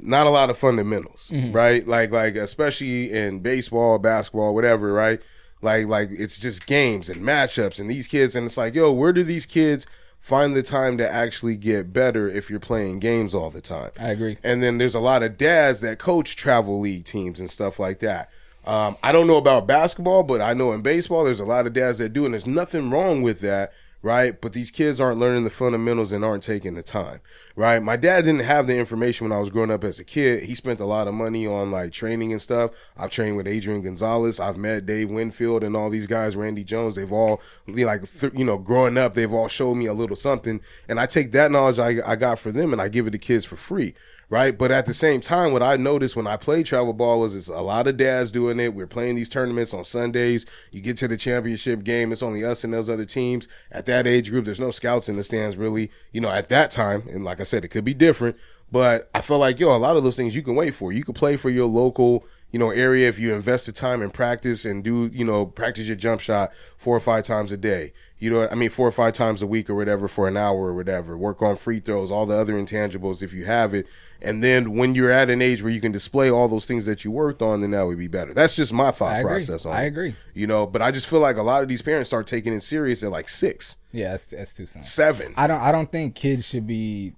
not a lot of fundamentals, right? Like especially in baseball, basketball, whatever, right? Like it's just games and matchups and these kids, and it's like, yo, where do these kids find the time to actually get better if you're playing games all the time? I agree. And then there's a lot of dads that coach travel league teams and stuff like that. I don't know about basketball, but I know in baseball there's a lot of dads that do, and there's nothing wrong with that, right? But these kids aren't learning the fundamentals and aren't taking the time, right? My dad didn't have the information when I was growing up as a kid. He spent a lot of money on like training and stuff. I've trained with Adrian Gonzalez. I've met Dave Winfield and all these guys, Randy Jones. They've all, growing up, they've all showed me a little something. And I take that knowledge I got for them and I give it to kids for free. Right. But at the same time, what I noticed when I played travel ball was it's a lot of dads doing it. We're playing these tournaments on Sundays. You get to the championship game. It's only us and those other teams. At that age group, there's no scouts in the stands really, at that time. And like I said, it could be different. But I feel like, a lot of those things you can wait for. You can play for your local, area if you invest the time in practice and do, practice your jump shot 4 or 5 times a day. 4 or 5 times a week or whatever for an hour or whatever. Work on free throws, all the other intangibles if you have it. And then when you're at an age where you can display all those things that you worked on, then that would be better. That's just my thought process on it. I agree. But I just feel like a lot of these parents start taking it serious at like 6. Yeah, that's too soon. 7. I don't think kids should be.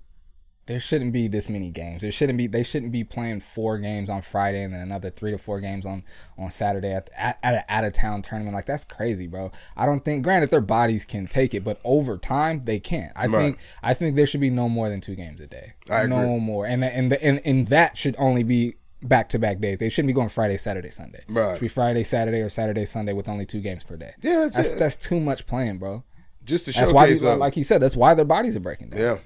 There shouldn't be this many games. They shouldn't be playing 4 games on Friday and then another 3 to 4 games on Saturday at an out of town tournament. Like, that's crazy, bro. I don't think, granted, their bodies can take it, but over time they can't. I think there should be no more than 2 games a day. I agree. No more. And that should only be back-to-back days. They shouldn't be going Friday, Saturday, Sunday. Right. It should be Friday, Saturday, or Saturday, Sunday with only 2 games per day. Yeah, that's too much playing, bro. Just to that's showcase. Why, like he said, that's why their bodies are breaking down. Yeah.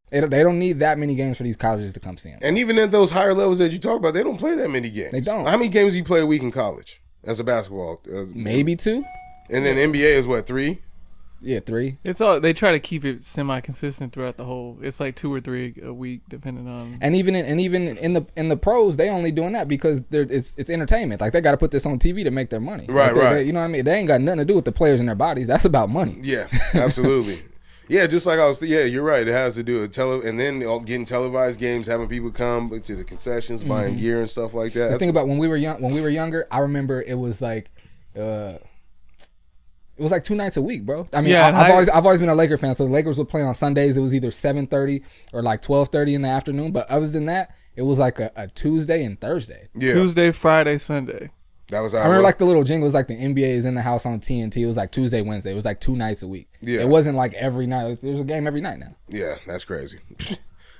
They don't need that many games for these colleges to come see them. And even at those higher levels that you talk about, they don't play that many games. They don't. How many games do you play a week in college as a basketball? Maybe 2. And then NBA is what, 3? Yeah, 3. It's all, they try to keep it semi-consistent throughout the whole. It's like 2 or 3 a week, depending on. And even in the pros, they only doing that because it's entertainment. Like, they got to put this on TV to make their money. Right, like right. You know what I mean? They ain't got nothing to do with the players and their bodies. That's about money. Yeah, absolutely. Yeah, just like you're right. It has to do with and then getting televised games, having people come to the concessions, buying gear and stuff like that. Just think about when we were younger. I remember it was like, it was like 2 nights a week, bro. I mean, yeah, I've always been a Laker fan, so the Lakers would play on Sundays. It was either 7:30 or like 12:30 in the afternoon. But other than that, it was like a Tuesday and Thursday. Yeah. Tuesday, Friday, Sunday. That was. I remember like the little jingles, like the NBA is in the house on TNT. It was like Tuesday, Wednesday. It was like 2 nights a week. Yeah. It wasn't like every night. There's a game every night now. Yeah, that's crazy.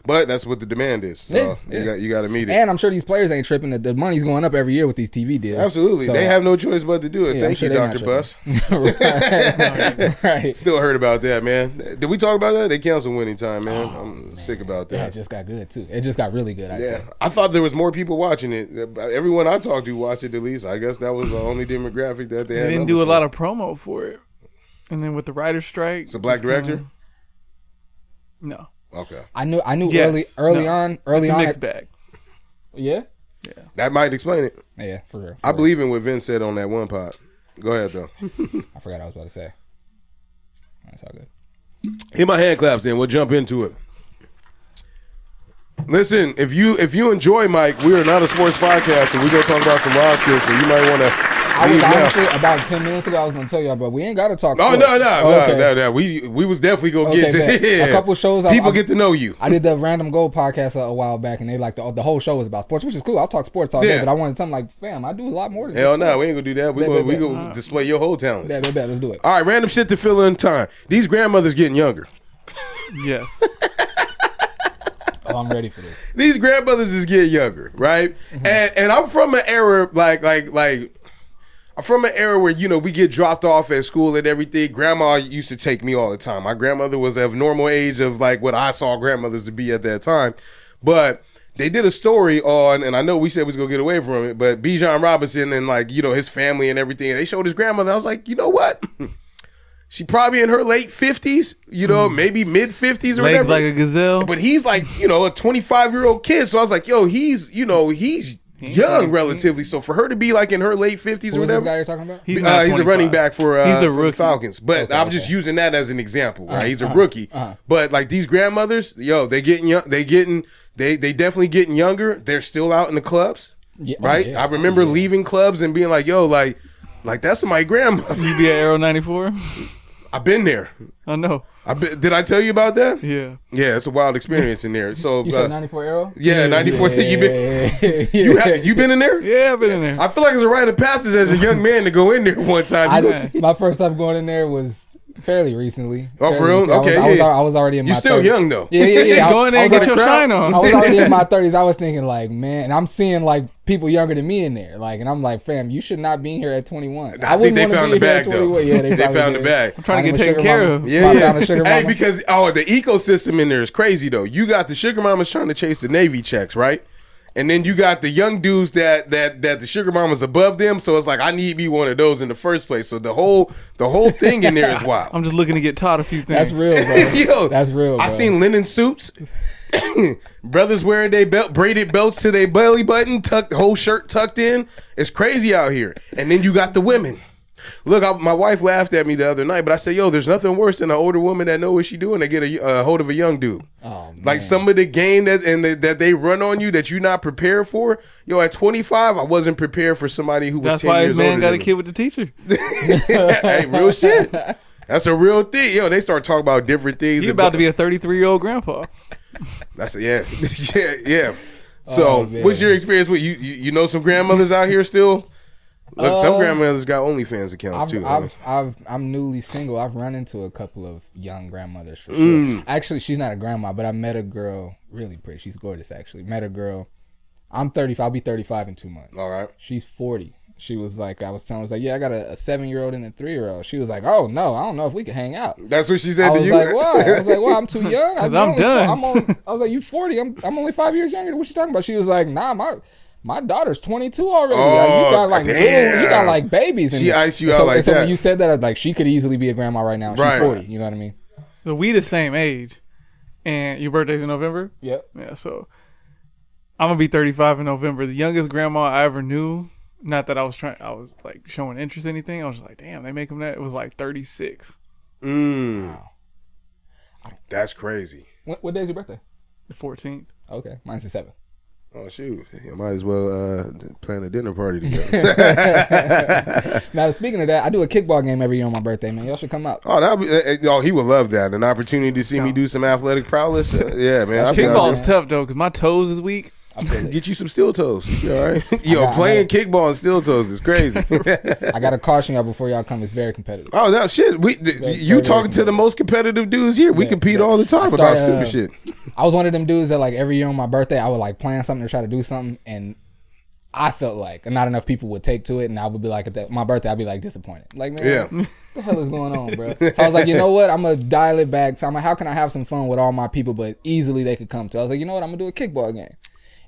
But that's what the demand is. So you got to meet it. And I'm sure these players ain't tripping. The money's going up every year with these TV deals. Absolutely. So, they have no choice but to do it. Yeah, Thank you, Dr. Buss. Right. Still heard about that, man. Did we talk about that? They canceled Winning Time, man. I'm sick about that. Yeah, it just got good, too. It just got really good, I'd say. I thought there was more people watching it. Everyone I talked to watched it at least. I guess that was the only demographic that they had. They didn't do a lot of promo for it. And then with the writer's strike. It's a black director? No. Okay. I knew early on. It's a mixed bag. Yeah? Yeah. That might explain it. Yeah, for real. I believe in what Vince said on that one pod. Go ahead, though. I forgot what I was about to say. That's all good. Hit my hand claps in. We'll jump into it. Listen, if you enjoy Mike, we are not a sports podcast, and we're going to talk about some wild shit, so you might want to. I was honestly, about 10 minutes ago, I was going to tell y'all, but we ain't got to talk. No. Okay. We was definitely going to get to a couple shows. People get to know you. I did the Random Goal podcast a while back, and they like the whole show was about sports, which is cool. I'll talk sports all day, but I wanted something like, fam, I do a lot more than Hell no, we ain't going to do that. We going to display your whole talents. Let's do it. All right, random shit to fill in time. These grandmothers getting younger. Yes. Oh, I'm ready for this. These grandmothers is getting younger, right? Mm-hmm. And I'm from an era like from an era where, you know, we get dropped off at school and everything. Grandma used to take me all the time. My grandmother was of normal age of like what I saw grandmothers to be at that time. But they did a story on, and I know we said we was going to get away from it, but Bijan Robinson and like, you know, his family and everything. And they showed his grandmother. I was like, you know what? She probably in her late 50s, you know, maybe mid 50s or Legs whatever. like a gazelle. But he's like, you know, a 25-year-old kid. So I was like, yo, he's young relatively. So for her to be like in her late 50s or Who is whatever. this guy you're talking about? He's He's a running back for He's a for the rookie. Falcons. But I'm just using that as an example, right? He's a rookie. But like these grandmothers, yo, they getting young, they definitely getting younger. They're still out in the clubs. Yeah, Right? I remember leaving clubs and being like, yo, like that's my grandmother. You be at Aero 94? I've been there. I know. Did I tell you about that? Yeah. Yeah, it's a wild experience in there. So You said 94 Arrow? yeah, 94. You been you been in there? Yeah, I've been in there. I feel like it's a rite of passage as a young man to go in there one time. My first time going in there was fairly recently. Oh, for Fairly real? recently. Okay, I was already in You're my still 30s. young though. Yeah. Go in there and I get was your shine on. I was already in my 30s. I was thinking like, man, and I'm seeing like people younger than me in there. Like, and I'm like, fam, you should not be in here at 21. I think they found the bag though. Yeah, they found the bag. I'm trying to get taken care of. Yeah. Hey, because the ecosystem in there is crazy though. You got the sugar mamas trying to chase the Navy checks, right? And then you got the young dudes that the sugar mama's above them. So it's like I need me one of those in the first place. So the whole thing in there is wild. I'm just looking to get taught a few things. That's real, bro. Yo, That's real, bro. I seen linen suits. Brothers wearing their braided belts to their belly button, whole shirt tucked in. It's crazy out here. And then you got the women. Look, my wife laughed at me the other night, but I said, yo, there's nothing worse than an older woman that know what she doing. They get a hold of a young dude. Oh, man. Like some of the game that they run on you that you're not prepared for. Yo, at 25, I wasn't prepared for somebody who was That's 10 why years his man older got a than me. kid with the teacher. Hey, real shit. That's a real thing. Yo, they start talking about different things. He's about to be a 33-year-old grandpa. Yeah. So, what's your experience with you know some grandmothers out here still? Look, some grandmothers got OnlyFans accounts too. I'm newly single. I've run into a couple of young grandmothers for sure. Actually, she's not a grandma, but I met a girl really pretty. She's gorgeous, actually. Met a girl. I'm 30. I'll be 35 in 2 months. All right. She's 40. She was like, I was telling her, I was like, yeah, I got a 7-year-old and a 3-year-old. She was like, oh no, I don't know if we can hang out. That's what she said I to was you. like, why? I was like, well, I'm too young. Because I'm done. I was like, you 40. I'm only 5 years younger. What you talking about? She was like, nah, my daughter's 22 already. Oh, you got like damn. you got like babies. She iced you out like so that. when you said that, like she could easily be a grandma right now. She's Right. 40. You know what I mean? So we the same age. And your birthday's in November? Yep. Yeah, so I'm going to be 35 in November. The youngest grandma I ever knew, not that I was like showing interest in anything. I was just like, damn, they make them that. It was like 36. Wow. That's crazy. What day is your birthday? The 14th. Okay, mine's the 7th. Oh shoot! I might as well plan a dinner party together. Now speaking of that, I do a kickball game every year on my birthday, man. Y'all should come out. Oh, he would love that. An opportunity to see me do some athletic prowess. Yeah, man. Kickball is tough, though, because my toes is weak. Get you some steel toes. You all right? Yo, I playing kickball and steel toes is crazy. I got to caution y'all before y'all come. It's very competitive. Oh, that shit. You talking to the most competitive dudes here. We compete all the time about stupid shit. I was one of them dudes that like every year on my birthday, I would like plan something to try to do something, and I felt like not enough people would take to it, and I would be like, at my birthday, I'd be like disappointed. Like, man, what the hell is going on, bro? So I was like, you know what? I'm going to dial it back. So I'm like, how can I have some fun with all my people, but easily they could come to? I was like, you know what? I'm going to do a kickball game.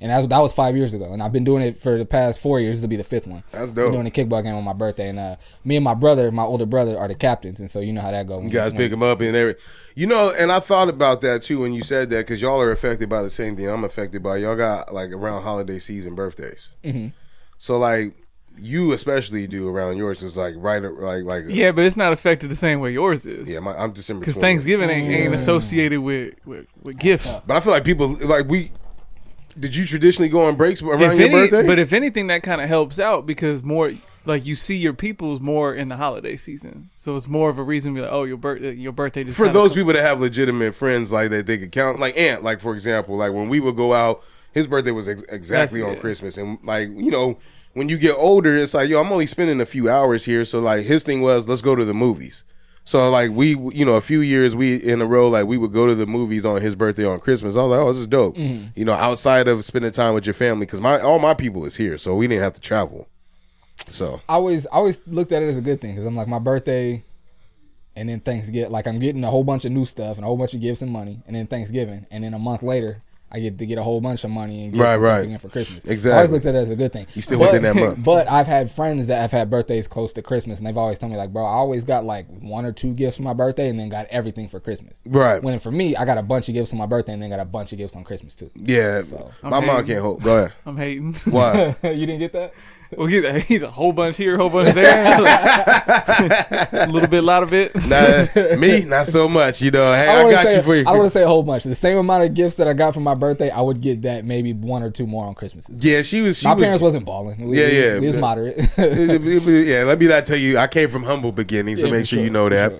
And that was 5 years ago. And I've been doing it for the past 4 years. This will be the 5th one. That's dope. We're doing a kickball game on my birthday. And me and my brother, my older brother, are the captains. And so you know how that goes. You guys pick them up and everything. You know, and I thought about that too when you said that, because y'all are affected by the same thing I'm affected by. Y'all got like around holiday season birthdays. Mm-hmm. So like you especially do around yours is like right like yeah, but it's not affected the same way yours is. Yeah, I'm December 20th. Because Thanksgiving ain't associated with gifts. But I feel like people like did you traditionally go on breaks around your birthday? But if anything, that kind of helps out because more like you see your peoples more in the holiday season, so it's more of a reason to be like, oh, your birthday. Just for those people that have legitimate friends like that they could count, like Ant, like for example, like when we would go out, his birthday was exactly on Christmas, and like you know when you get older, it's like yo, I'm only spending a few hours here, so like his thing was let's go to the movies. So like we, you know, a few years in a row, like we would go to the movies on his birthday on Christmas. I was like, oh, this is dope. Mm-hmm. You know, outside of spending time with your family, because all my people is here, so we didn't have to travel. So I always looked at it as a good thing because I'm like my birthday, and then Thanksgiving. Like I'm getting a whole bunch of new stuff and a whole bunch of gifts and money, and then Thanksgiving, and then a month later I get to get a whole bunch of money and gifts and stuff again for Christmas. Exactly. So I always looked at it as a good thing. You still within that month. But I've had friends that have had birthdays close to Christmas, and they've always told me like, bro, I always got like 1 or 2 gifts for my birthday, and then got everything for Christmas. Right. When for me, I got a bunch of gifts for my birthday, and then got a bunch of gifts on Christmas too. Yeah. So, my mom can't hold. Go ahead. I'm hating. Why? You didn't get that? Well, he's a whole bunch here, a whole bunch there. A little bit, a lot of it. Nah, me, not so much. You know, hey, I got you for you. I don't want to say a whole bunch. The same amount of gifts that I got for my birthday, I would get that maybe 1 or 2 more on Christmas. Yeah, she was. My parents wasn't balling. We was moderate. Yeah, let me not tell you. I came from humble beginnings, so make sure you know that.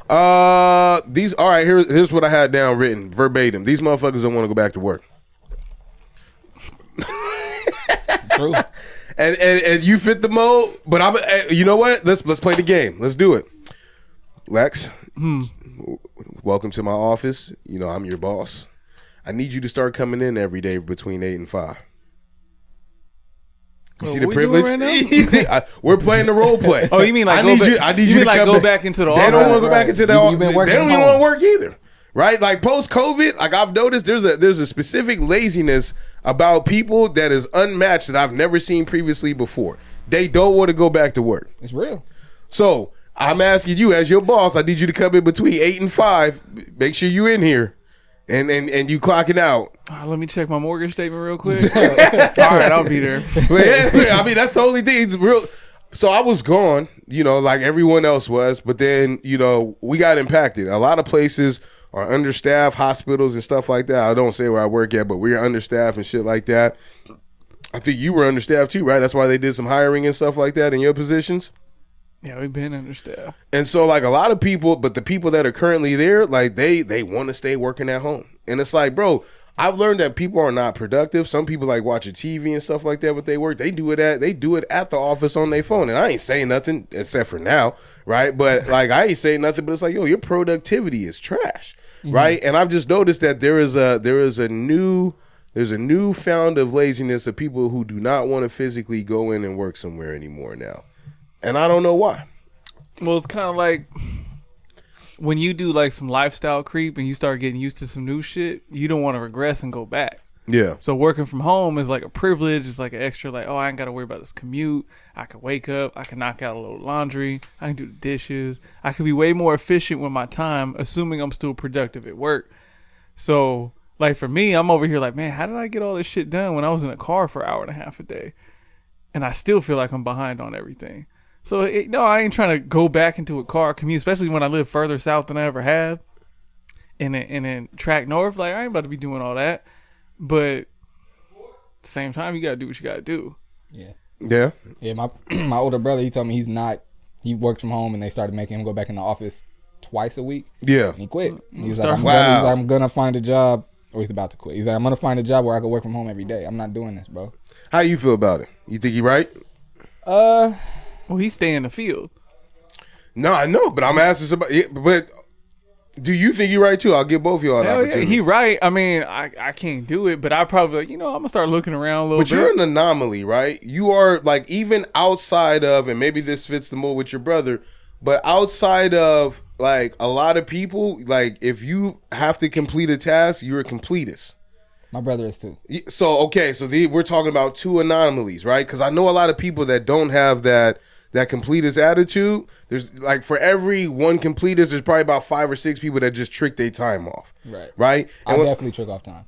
Sure. These. All right, here's what I had down written verbatim. These motherfuckers don't want to go back to work. True. And you fit the mold, but you know what? Let's play the game. Let's do it. Lex, welcome to my office. You know I'm your boss. I need you to start coming in every day between 8 and 5. You see the privilege? Right We're playing the role play. Oh, you mean like I need you to like come go back into the office? They don't want to go back into the office. They don't even want to work either. Right? Like post-COVID, like I've noticed there's a specific laziness about people that is unmatched that I've never seen previously before. They don't want to go back to work. It's real. So I'm asking you as your boss, I need you to come in between 8 and 5. Make sure you in here and you clocking out. Let me check my mortgage statement real quick. All right, I'll be there. But yeah, I mean, that's the only thing. It's real. So I was gone, you know, like everyone else was. But then, you know, we got impacted. A lot of places are understaffed, hospitals and stuff like that. I don't say where I work at, but we're understaffed and shit like that. I think you were understaffed too, right? That's why they did some hiring and stuff like that in your positions. Yeah, we've been understaffed. And so like a lot of people, but the people that are currently there, like they want to stay working at home. And it's like, bro, I've learned that people are not productive. Some people like watching TV and stuff like that, but they work. They do it at the office on their phone. And I ain't saying nothing except for now, right? But like I ain't saying nothing, but it's like, yo, your productivity is trash, right? And I've just noticed that there's a newfound of laziness of people who do not want to physically go in and work somewhere anymore now, and I don't know why. Well, it's kind of like when you do like some lifestyle creep and you start getting used to some new shit, you don't want to regress and go back. Yeah. So working from home is like a privilege. It's like an extra, like, oh, I ain't got to worry about this commute. I can wake up. I can knock out a little laundry. I can do the dishes. I can be way more efficient with my time, assuming I'm still productive at work. So like for me, I'm over here like, man, how did I get all this shit done when I was in a car for an hour and a half a day? And I still feel like I'm behind on everything. So, no, I ain't trying to go back into a car commute, especially when I live further south than I ever have. And then track north, like, I ain't about to be doing all that. But at the same time, you got to do what you got to do. Yeah. Yeah. Yeah, my older brother, he told me he worked from home and they started making him go back in the office twice a week. Yeah. And he quit. He was Wow. like, I'm going to find a job. Or he's about to quit. He's like, I'm going to find a job where I can work from home every day. I'm not doing this, bro. How you feel about it? You think he right? Well, he stay in the field. No, I know, but I'm asking somebody. But do you think you're right too? I'll give both of y'all an Hell yeah, opportunity. he right. I mean, I can't do it, but I probably, I'm going to start looking around a little But bit. you're an anomaly, right? You are like even outside of, and maybe this fits the mold with your brother, but outside of like a lot of people, like if you have to complete a task, you're a completist. My brother is too. So okay, so we're talking about two anomalies, right? Because I know a lot of people that don't have that completist attitude. There's like for every one completist, there's probably about 5 or 6 people that just trick their time off. Right. I definitely trick off time.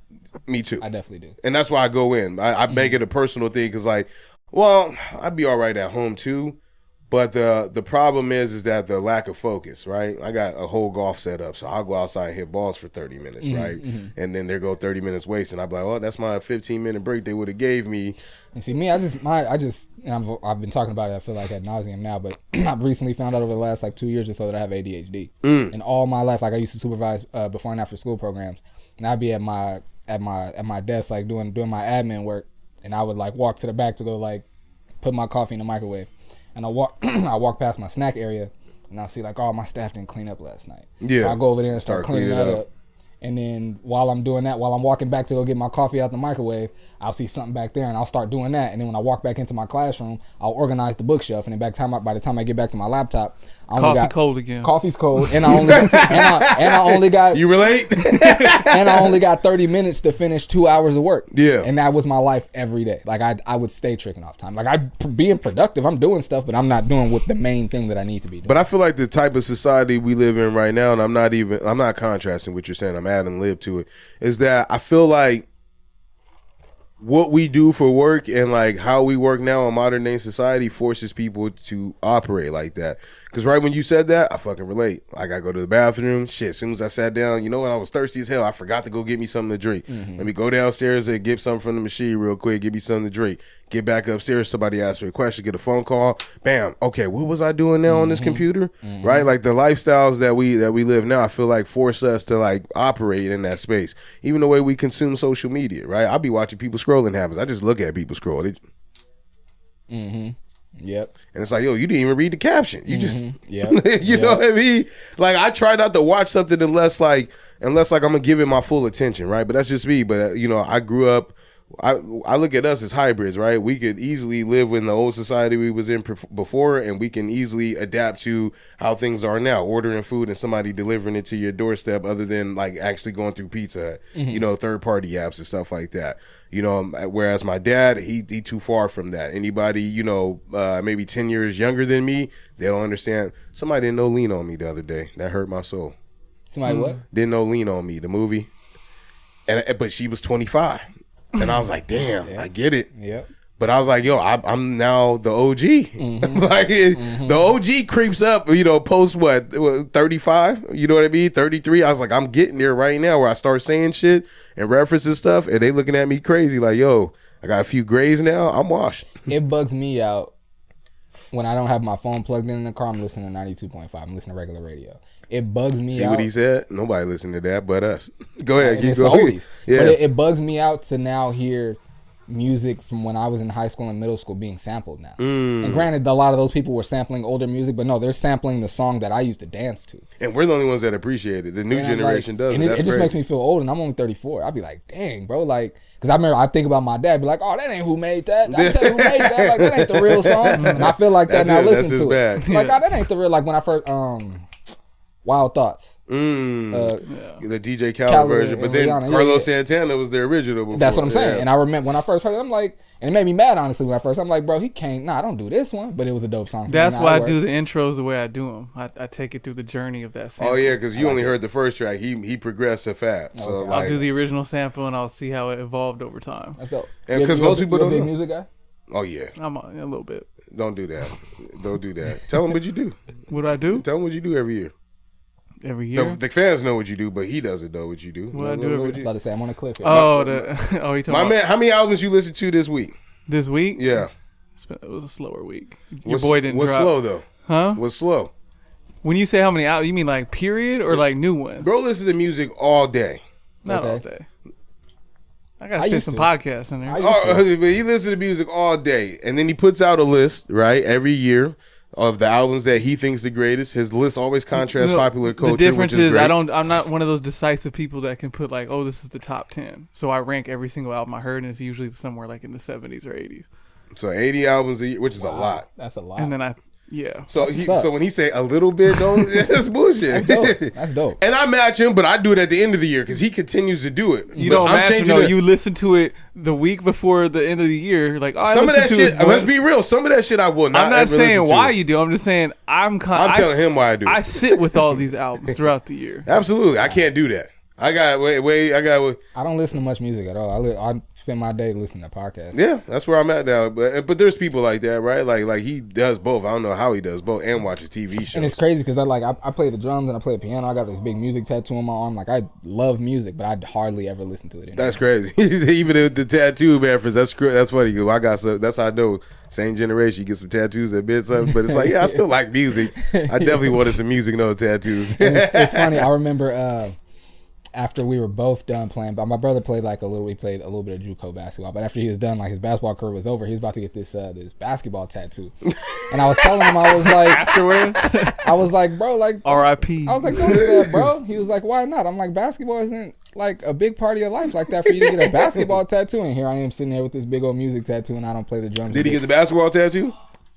Me too. I definitely do. And that's why I go in. I make it a personal thing because like, well, I'd be all right at home too. But the problem is that the lack of focus, right? I got a whole golf set up, so I'll go outside and hit balls for 30 minutes, right? And then there go 30 minutes waste, and I'm like, well, that's my 15-minute break they would have gave me. And see, me, I've been talking about it, I feel like ad nauseum now, but I've recently found out over the last like 2 years or so that I have ADHD. And all my life, like I used to supervise before and after school programs, and I'd be at my desk like doing my admin work, and I would like walk to the back to go like put my coffee in the microwave. And I walk past my snack area, and I see like, oh, my staff didn't clean up last night. Yeah. So I go over there and start cleaning that up. And then while I'm doing that, while I'm walking back to go get my coffee out the microwave, I'll see something back there and I'll start doing that. And then when I walk back into my classroom, I'll organize the bookshelf. And then by the time I get back to my laptop, cold again. Coffee's cold, and I only got You relate? and I only got 30 minutes to finish 2 hours of work. Yeah. And that was my life every day. Like I would stay tricking off time. Like I'm being productive. I'm doing stuff, but I'm not doing what the main thing that I need to be doing. But I feel like the type of society we live in right now, and I'm not contrasting what you're saying, I'm adding lib to it, is that I feel like what we do for work and like how we work now in modern day society forces people to operate like that. Because right when you said that, I fucking relate. I gotta go to the bathroom. Shit, as soon as I sat down, you know what? I was thirsty as hell. I forgot to go get me something to drink. Let me go downstairs and get something from the machine real quick. Get me something to drink. Get back upstairs. Somebody asked me a question. Get a phone call. Bam. Okay, what was I doing now on this computer? Right? Like the lifestyles that we live now, I feel like force us to like operate in that space. Even the way we consume social media. Right? I'll be watching people scrolling habits. I just look at people scroll. Yep. And it's like, yo, you didn't even read the caption. You just, Yep. know what I mean? Like, I try not to watch something unless like I'm gonna give it my full attention, right? But that's just me. But you know, I grew up. I look at us as hybrids, right? We could easily live in the old society we was in before, and we can easily adapt to how things are now. Ordering food and somebody delivering it to your doorstep, other than like actually going through Pizza Hut, you know, third party apps and stuff like that. You know, whereas my dad, he too far from that. Anybody, you know, maybe 10 years younger than me, they don't understand. Somebody didn't know Lean on Me the other day. That hurt my soul. Somebody what? Didn't know Lean on Me, the movie, but she was 25. And I was like, damn, I get it. Yep. But I was like, yo, I'm now the OG. Like the OG creeps up, you know, post what, 35? You know what I mean? 33. I was like, I'm getting there right now where I start saying shit and references stuff, and they looking at me crazy like, yo, I got a few grays now. I'm washed. It bugs me out when I don't have my phone plugged in the car. I'm listening to 92.5. I'm listening to regular radio. It bugs me out. See what he said? Nobody listened to that but us. Go ahead. Keep going. going. Yeah. But it bugs me out to now hear music from when I was in high school and middle school being sampled now. And granted, a lot of those people were sampling older music, but no, they're sampling the song that I used to dance to. And we're the only ones that appreciate it. The new generation does. And it just makes me feel old, and I'm only 34. I'd be like, dang, bro, like, because I think about my dad, be like, oh, that ain't who made that. I tell you who made that. Like, that ain't the real song. And I feel like that now listening to it. Like, oh, that ain't the real. Like when I first Wild Thoughts. The DJ Khaled version, but then Rihanna, Carlos Santana was the original before. That's what I'm saying. And I remember when I first heard it, I'm like, and it made me mad, honestly, when I'm like, bro, he can't, I don't do this one, but it was a dope song. That's why I do the intros the way I do them. I take it through the journey of that sample. Oh yeah, because you only heard the first track. He progressed so fast. So Okay. I'll do the original sample and I'll see how it evolved over time. That's dope. And because most people don't know. know. Big music guy? Oh yeah. I'm a little bit. Don't do that. Don't do that. Tell him what you do. What do I do? Tell him what you do every year. Every year? The fans know what you do, but he doesn't know what you do. What I do every I was about to say, I'm on a cliff here. you talking My about man, how many albums you listened to this week? this week? Yeah. It was a slower week. Your boy didn't What's drop. slow though? Huh? What's slow? When you say how many albums, you mean like period or like new ones? Bro, listen to music all day. Not Okay. all day. I gotta fit some podcasts in there. But he listens to music all day, and then he puts out a list, right, every year of the albums that he thinks the greatest. His list always contrasts popular culture. The difference which is great. I'm not one of those decisive people that can put like, oh, this is the top 10. So I rank every single album I heard, and it's usually somewhere like in the 70s or 80s. So 80 albums a year, which is a lot. That's a lot. And then So when he say a little bit, don't that's bullshit. That's dope. And I match him, but I do it at the end of the year because he continues to do it. You But don't I'm match changing him, it. you listen to it the week before the end of the year. Like, oh, Some of that shit. Let's be real. Some of that shit I will not. I'm not ever saying listen why to. you do. I'm just saying I'm telling him why I do. I sit with all these albums throughout the year. Absolutely, I can't do that. I got I don't listen to much music at all. I spend my day listening to podcasts. Yeah, that's where I'm at now. But there's people like that, right? Like he does both. I don't know how he does both and watches TV shows. And it's crazy because I play the drums and I play the piano. I got this big music tattoo on my arm. Like I love music, but I hardly ever listen to it anymore. That's crazy. Even the tattoo reference. That's funny. I got some. That's how I know. Same generation. You get some tattoos that meant something, but it's like, yeah, I still like music. I definitely wanted some music, no tattoos. And it's funny. I remember after we were both done playing, but my brother played we played a little bit of JUCO basketball. But after he was done, like his basketball career was over, he was about to get this basketball tattoo. And I was telling him, I was like, Afterwards, I was like, bro, like R.I.P. I was like, don't do that, bro. He was like, why not? I'm like, basketball isn't like a big part of your life like that for you to get a basketball tattoo. And here I am sitting there with this big old music tattoo, and I don't play the drums. Did he get the basketball tattoo?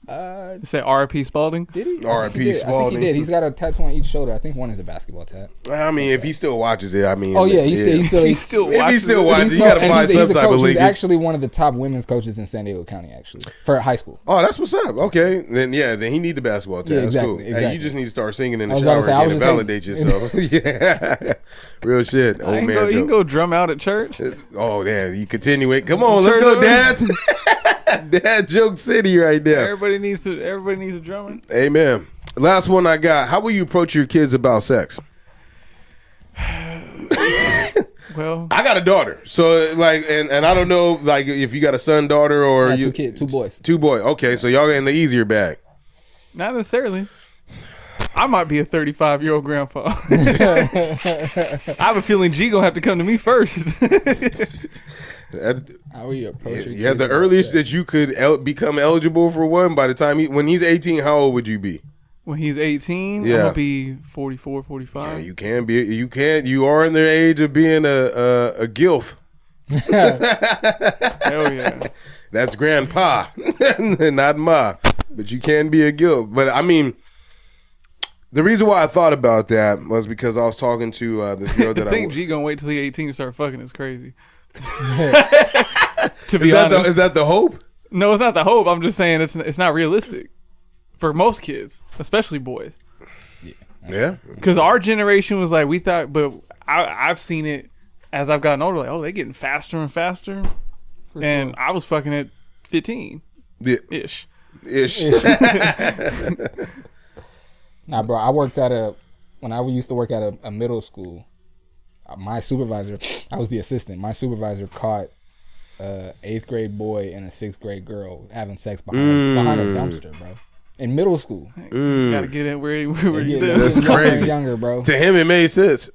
You say R.I.P. Spalding? Did he? R.I.P. Spalding. I think he did. He's got a tattoo on each shoulder. I think one is a basketball tat. I mean, if he still watches it, I mean. Oh yeah, he's still If he still watches, you got to find some type of He's linkage. actually one of the top women's coaches in San Diego County, actually, for high school. Oh, that's what's up. Okay, then he need the basketball tat. Yeah, That's exactly, cool. Hey, exactly. you just need to start singing in the I was shower about to again say, and validate yourself. Yeah, real shit. You Old can man joke. go drum out at church. Oh, damn, you continue it. Come on, let's Church go, over. dads. Dad joke city right there. Everybody needs a drummer. Amen. Last one I got. How will you approach your kids about sex? Well, I got a daughter, so like, and I don't know, like, if you got a son, daughter, or I you got 2 kids, 2 boys. 2 boys. Okay, so y'all in the easier bag. not necessarily. I might be a 35-year-old grandpa. I have a feeling G gonna have to come to me first. How are you approaching? Yeah, the earliest that you could become eligible for one, by the time when he's 18, how old would you be? When he's 18, Yeah. I'm gonna be 44, 45. Yeah, you can be. You are in the age of being a gilf. Hell yeah. That's grandpa, not ma. But you can be a gilf. But I mean, the reason why I thought about that was because I was talking to this girl that I think G gonna wait till he's 18 to start fucking is crazy. To be Is honest, that the hope? no, it's not the hope. I'm just saying it's not realistic for most kids, especially boys. Yeah. Because our generation was like, we thought, but I've seen it as I've gotten older. Like, oh, they getting faster and faster, and sure. I was fucking at 15 Yeah. ish. Ish. Nah, bro, when I used to work at a middle school, my supervisor, I was the assistant. My supervisor caught a 8th grade boy and a 6th grade girl having sex behind a dumpster, bro. In middle school. Gotta get it where you live. That's crazy. Younger, bro. To him, it made sense.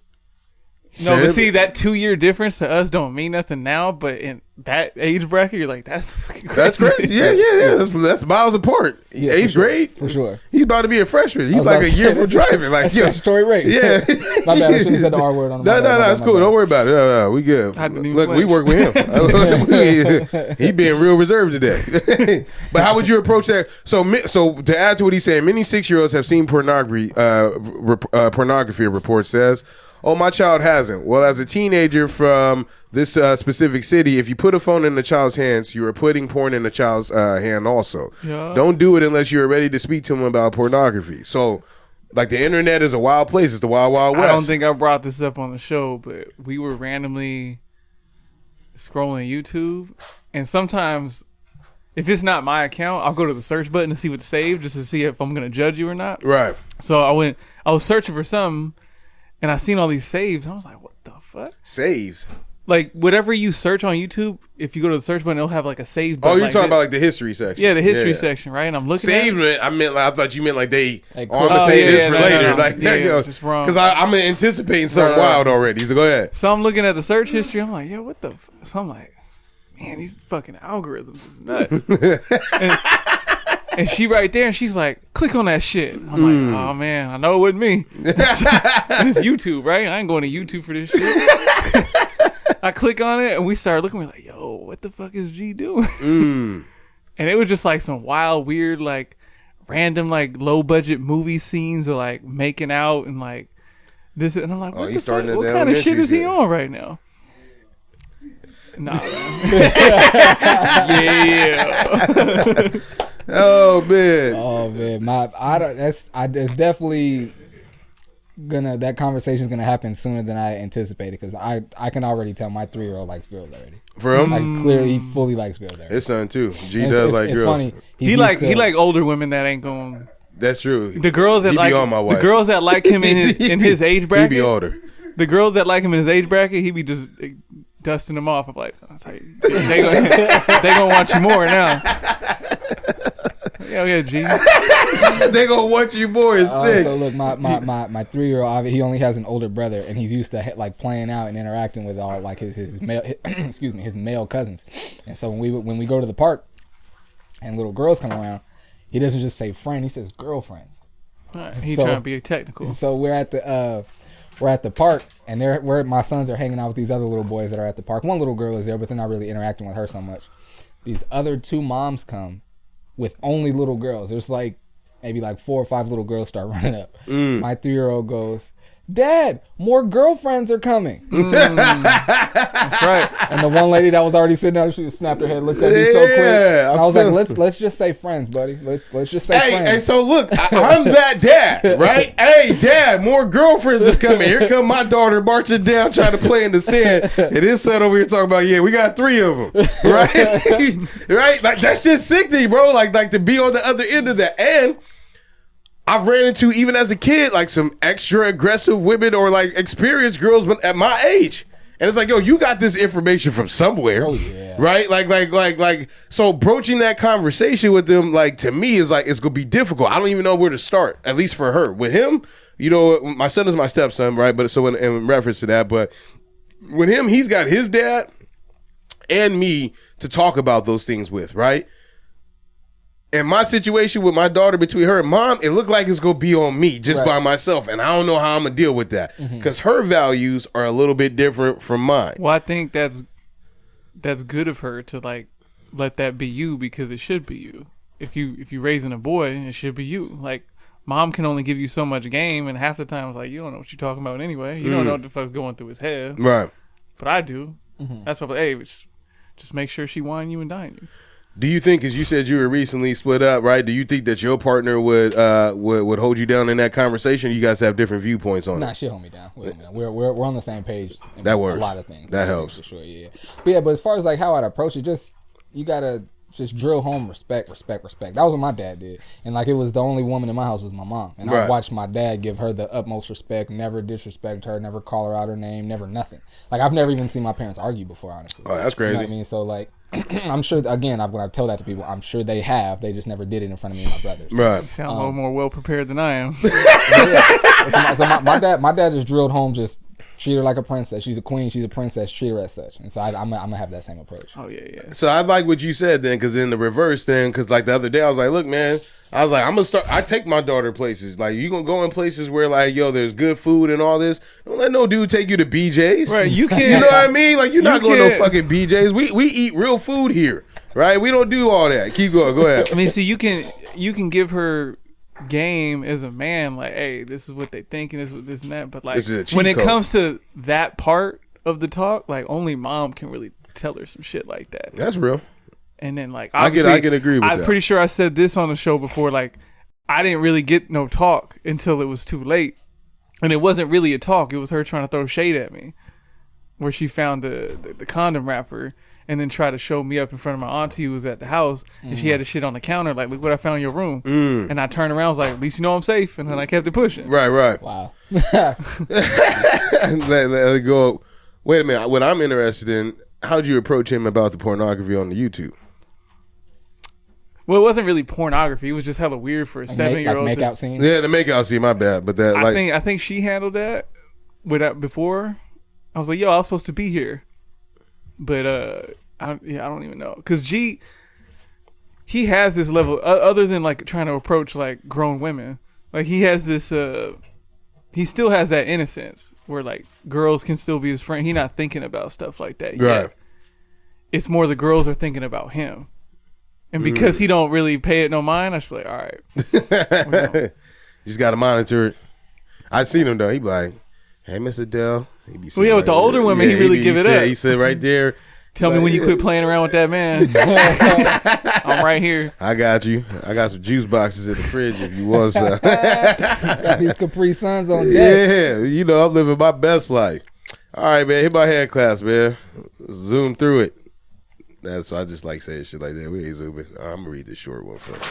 No, but see, that 2-year difference to us don't mean nothing now, but in that age bracket, you're like, that's fucking crazy. That's crazy. Yeah. That's miles apart. Yeah, 8th grade? For sure. He's about to be a freshman. He's was like about a to year say, from driving. Like, That's yo. statutory rape. Yeah. My bad. I shouldn't have said the R word on the No, it's cool. Don't worry about it. No, we good. I didn't even Look, we flinch. work with him. He being real reserved today. But how would you approach that? So to add to what he's saying, many 6-year-olds have seen pornography. Pornography, a report says. Oh, my child hasn't. Well, as a teenager from this specific city, if you put a phone in the child's hands, you are putting porn in the child's hand also. Yeah. Don't do it unless you're ready to speak to him about pornography. So, like, the internet is a wild place. It's the wild, wild west. I don't think I brought this up on the show, but we were randomly scrolling YouTube, and sometimes if it's not my account, I'll go to the search button to see what's saved just to see if I'm gonna judge you or not. Right. So I was searching for something, and I seen all these saves. And I was like, what the fuck? Saves. Like, whatever you search on YouTube, if you go to the search button, it'll have like a save Oh, button. you're like talking that. about like the history section. Yeah, the history section, right? And I'm looking at Saving it. I thought you meant like they. Like, I'm gonna oh, say yeah, this yeah, for no, later. no, no. Like, there you Yeah, go. just wrong. Because I'm anticipating something Right. wild already. So go ahead. So I'm looking at the search history. I'm like, yo, what the? So I'm like, man, these fucking algorithms is nuts. And she right there, and she's like, click on that shit. I'm like, oh man, I know it wasn't me. And it's YouTube, right? I ain't going to YouTube for this shit. I click on it, and we started looking. We're like, yo, what the fuck is G doing? And it was just like some wild, weird, like random, like low budget movie scenes of like making out and like this. And I'm like, what the he's fuck? starting What at the kind of shit elementary is he shit. on right now? Nah, man. Yeah. Oh man. Oh man, it's definitely that conversation's gonna happen sooner than I anticipated because I can already tell my 3-year-old likes girls already. For him, Like clearly, he fully likes girls already. his son too. G And does like it's girls. funny. He like older women that ain't going. That's true. The girls that He like be on my wife. the girls that like him in his age He bracket. be older. The girls that like him in his age bracket, he be just dusting them off. I'm like, they gonna want you more now. Yeah, G. They gonna want you more. It's sick. So look, my 3-year-old, he only has an older brother, and he's used to like playing out and interacting with all like his male, his male cousins. And so when we go to the park, and little girls come around, he doesn't just say friend, he says girlfriends. Right, he's trying to be technical. So we're at the park, and my sons are hanging out with these other little boys that are at the park. One little girl is there, but they're not really interacting with her so much. These other 2 moms come with only little girls. There's like maybe like 4 or 5 little girls start running up. My 3-year-old goes, "Dad, more girlfriends are coming." That's right. And the one lady that was already sitting there, she just snapped her head, looked at me so quick. And I was like, let's just say friends, buddy. Let's just say friends. Hey, so look, I'm that dad, right? Hey, Dad, more girlfriends is coming. Here come my daughter marching down, trying to play in the sand, and his son over here talking about, yeah, we got 3 of them, right? Right? Like that's just sickening, bro. Like to be on the other end of that. And I've ran into, even as a kid, like some extra aggressive women or like experienced girls at my age. And it's like, yo, you got this information from somewhere. Oh, yeah. Right? Like, so broaching that conversation with them, like, to me, is like, it's going to be difficult. I don't even know where to start, at least for her. With him, you know, my son is my stepson, right? But so in reference to that, but with him, he's got his dad and me to talk about those things with, right? And my situation with my daughter, between her and mom, it looked like it's going to be on me just by myself. And I don't know how I'm going to deal with that. Because her values are a little bit different from mine. Well, I think that's good of her to like let that be you, because it should be you. If you're raising a boy, it should be you. Like, mom can only give you so much game, and half the time it's like, you don't know what you're talking about anyway. You don't know what the fuck's going through his head. Right. But I do. That's why, hey, just make sure she wine you and dine you. Do you think, because you said you were recently split up, right? Do you think that your partner would hold you down in that conversation? Or you guys have different viewpoints on it? Nah, she'll hold me down. We're on the same page. That works. A lot of things. That helps. For sure, yeah. But as far as like how I'd approach it, you gotta just drill home respect. That was what my dad did. And like, it was the only woman in my house was my mom. And I watched my dad give her the utmost respect, never disrespect her, never call her out her name, never nothing. Like, I've never even seen my parents argue before, honestly. Oh, that's crazy. You know what I mean? So like, I'm sure, again, when I tell that to people, I'm sure they just never did it in front of me and my brothers. Right. You sound a little more well prepared than I am. So my dad just drilled home, just treat her like a princess. She's a queen. She's a princess. Treat her as such. And so I'm gonna have that same approach. Oh yeah. So I like what you said then, because in the reverse then, because like the other day I was like, look, man, I was like, I'm gonna start. I take my daughter places. Like, you gonna go in places where like, yo, there's good food and all this. Don't let no dude take you to BJ's. Right. You can't. You know what I mean? Like, you're not going to no can't. fucking BJ's. We eat real food here, right? We don't do all that. Keep going. Go ahead. I mean, see, you can give her game as a man, like, hey, this is what they think and this and that. But like, when it comes to that part of the talk, like, only mom can really tell her some shit like that. That's real. And then like, I can agree with that. I'm pretty sure I said this on the show before. Like, I didn't really get no talk until it was too late, and it wasn't really a talk. It was her trying to throw shade at me, where she found the condom wrapper and then tried to show me up in front of my auntie who was at the house, and she had the shit on the counter, like, look what I found in your room. And I turned around, I was like, at least you know I'm safe, and then I kept it pushing. Right. Wow. let it go. Wait a minute. What I'm interested in, how'd you approach him about the pornography on the YouTube? Well, it wasn't really pornography. It was just hella weird for a 7-year-old. Like makeout scene? Yeah, the makeout scene, my bad. But that, like, I think she handled that before. I was like, yo, I was supposed to be here. But I don't even know. Because he has this level, other than like trying to approach like grown women. Like, he has this, he still has that innocence where like girls can still be his friend. He's not thinking about stuff like that yet. Right. It's more the girls are thinking about him. And because he don't really pay it no mind, I should be like, all right. You just got to monitor it. I seen him though. He be like, hey, Miss Adele. He be Well, yeah, with the older women, he really give it up. He said right there. Tell me when you quit playing around with that man. I'm right here. I got you. I got some juice boxes in the fridge if you want some. Got these Capri Suns on deck. Yeah, you know, I'm living my best life. All right, man. Hit my hand class, man. Zoom through it. That's why I just like saying shit like that. We ain't zooming. I'm going to read this short one first.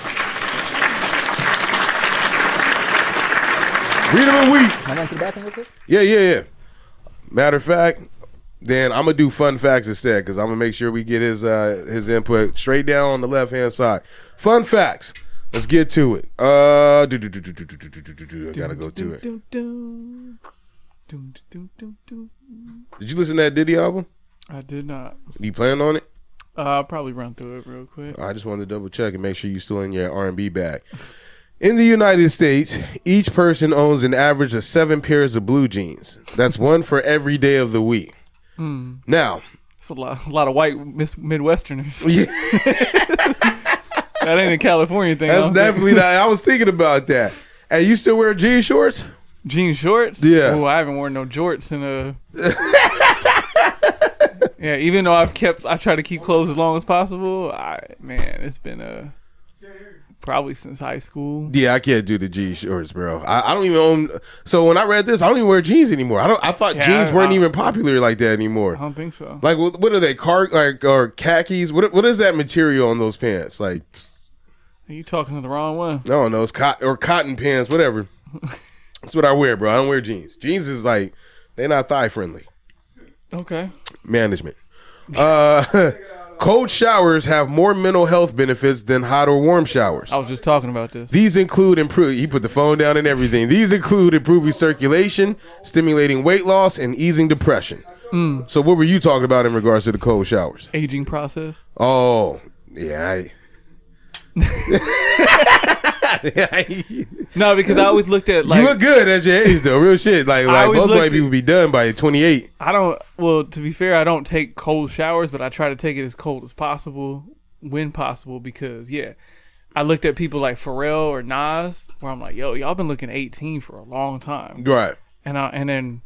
Read them a week. Can I run to the bathroom real quick? Yeah. Matter of fact, then I'm going to do fun facts instead, because I'm going to make sure we get his input straight down on the left-hand side. Fun facts. Let's get to it. I gotta go to it. Did you listen to that Diddy album? I did not. You plan on it? I'll probably run through it real quick. I just wanted to double check and make sure you're still in your R&B bag. In the United States, each person owns an average of 7 pairs of blue jeans. That's one for every day of the week. Now, it's a lot of white Midwesterners. Yeah. That ain't a California thing. That's definitely not. I was thinking about that. And you still wear jean shorts? Jean shorts? Yeah. Oh, I haven't worn no jorts in a. Yeah, even though I try to keep clothes as long as possible. It's been probably since high school. Yeah, I can't do the jean shorts, bro. I don't even own. So when I read this, I don't even wear jeans anymore. I thought jeans weren't even popular like that anymore. I don't think so. Like what are they? Or khakis? What is that material on those pants? Like, are you talking to the wrong one? I don't know. It's cotton pants, whatever. That's what I wear, bro. I don't wear jeans. Jeans is like they're not thigh friendly. Okay. Management. Cold showers have more mental health benefits than hot or warm showers. I was just talking about this. These include he put the phone down and everything. These include improving circulation, stimulating weight loss, and easing depression. So what were you talking about in regards to the cold showers? Aging process. Oh, yeah. No, because I always looked at you look good at your age though, real shit. Like most white people be done by 28. To be fair, I don't take cold showers, but I try to take it as cold as possible when possible because I looked at people like Pharrell or Nas where I'm like, yo, y'all been looking 18 for a long time. Right. And then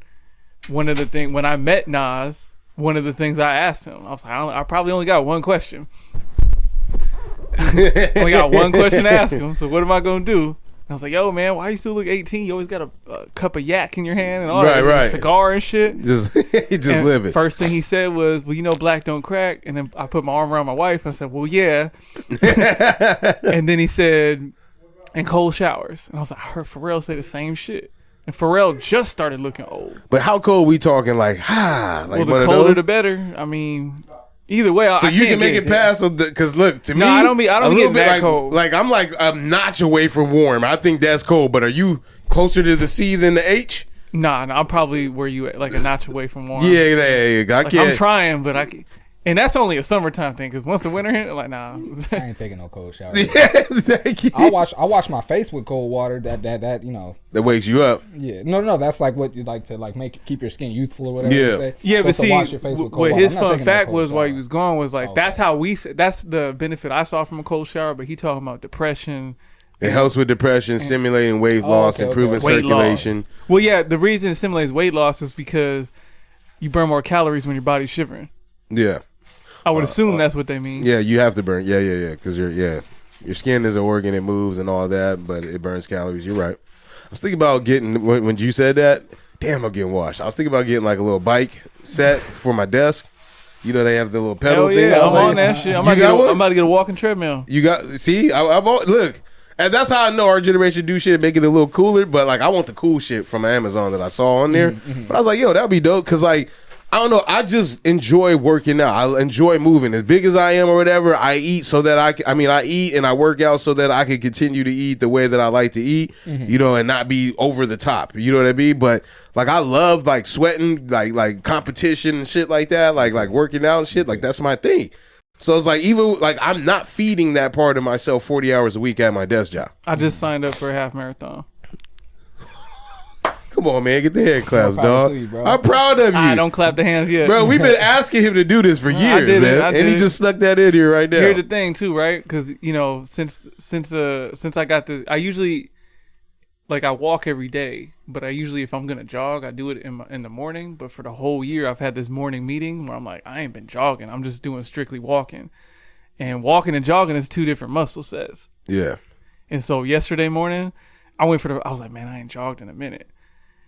one of the things when I met Nas, one of the things I asked him, I was like, I probably only got one question. Only got one question to ask him. So what am I gonna do? And I was like, yo, man, why you still look 18? You always got a cup of yak in your hand and all that, right. A cigar and shit. Just and live it. First thing he said was, well, black don't crack. And then I put my arm around my wife and I said, well, yeah. And then he said, and cold showers. And I was like, I heard Pharrell say the same shit. And Pharrell just started looking old. But how cold we talking? Like, well, one the of colder those? The better. I mean, either way, so you can make it past because look to me. I don't get that cold. Like I'm like a notch away from warm. I think that's cold. But are you closer to the C than the H? Nah, I'm probably where you at, like a notch away from warm. Yeah. I'm trying, but and that's only a summertime thing. Because once the winter hit, like nah. I ain't taking no cold shower. Thank you. I wash my face with cold water. That that wakes you up. Yeah, no. That's like what you like to keep your skin youthful or whatever. Yeah, you say. Yeah, but see, wash your face with cold what water. his fun fact was while he was gone was like that's the benefit I saw from a cold shower. But he talking about depression. It helps with depression, stimulating weight loss, improving circulation. Loss. Well, yeah, the reason it stimulates weight loss is because you burn more calories when your body's shivering. Yeah. I would assume that's what they mean. Yeah, you have to burn. Yeah. Because your skin is an organ, it moves and all that, but it burns calories. You're right. I was thinking about getting when you said that. Damn, I'm getting washed. I was thinking about getting like a little bike set for my desk. You know they have the little pedal thing. Yeah, I'm on that shit. I'm about to get a walking treadmill. You got look. And that's how I know our generation do shit, make it a little cooler. But like, I want the cool shit from Amazon that I saw on there. But I was like, yo, that'd be dope. Cause like, I don't know. I just enjoy working out. I enjoy moving. As big as I am or whatever, I eat so that I eat and I work out so that I can continue to eat the way that I like to eat, and not be over the top. You know what I mean? But like, I love like sweating, like competition and shit like that, like working out and shit. Like that's my thing. So it's like, even like I'm not feeding that part of myself 40 hours a week at my desk job. I just signed up for a half marathon. Come on, man. Get the hand claps, dog. I'm proud of you. I don't clap the hands yet. Bro, we've been asking him to do this for years, man. And he just snuck that in here right now. Here's the thing, too, right? Because, since I got I usually, I walk every day. But I usually, if I'm going to jog, I do it in the morning. But for the whole year, I've had this morning meeting where I'm like, I ain't been jogging. I'm just doing strictly walking. And walking and jogging is 2 different muscle sets. Yeah. And so yesterday morning, I was like, man, I ain't jogged in a minute.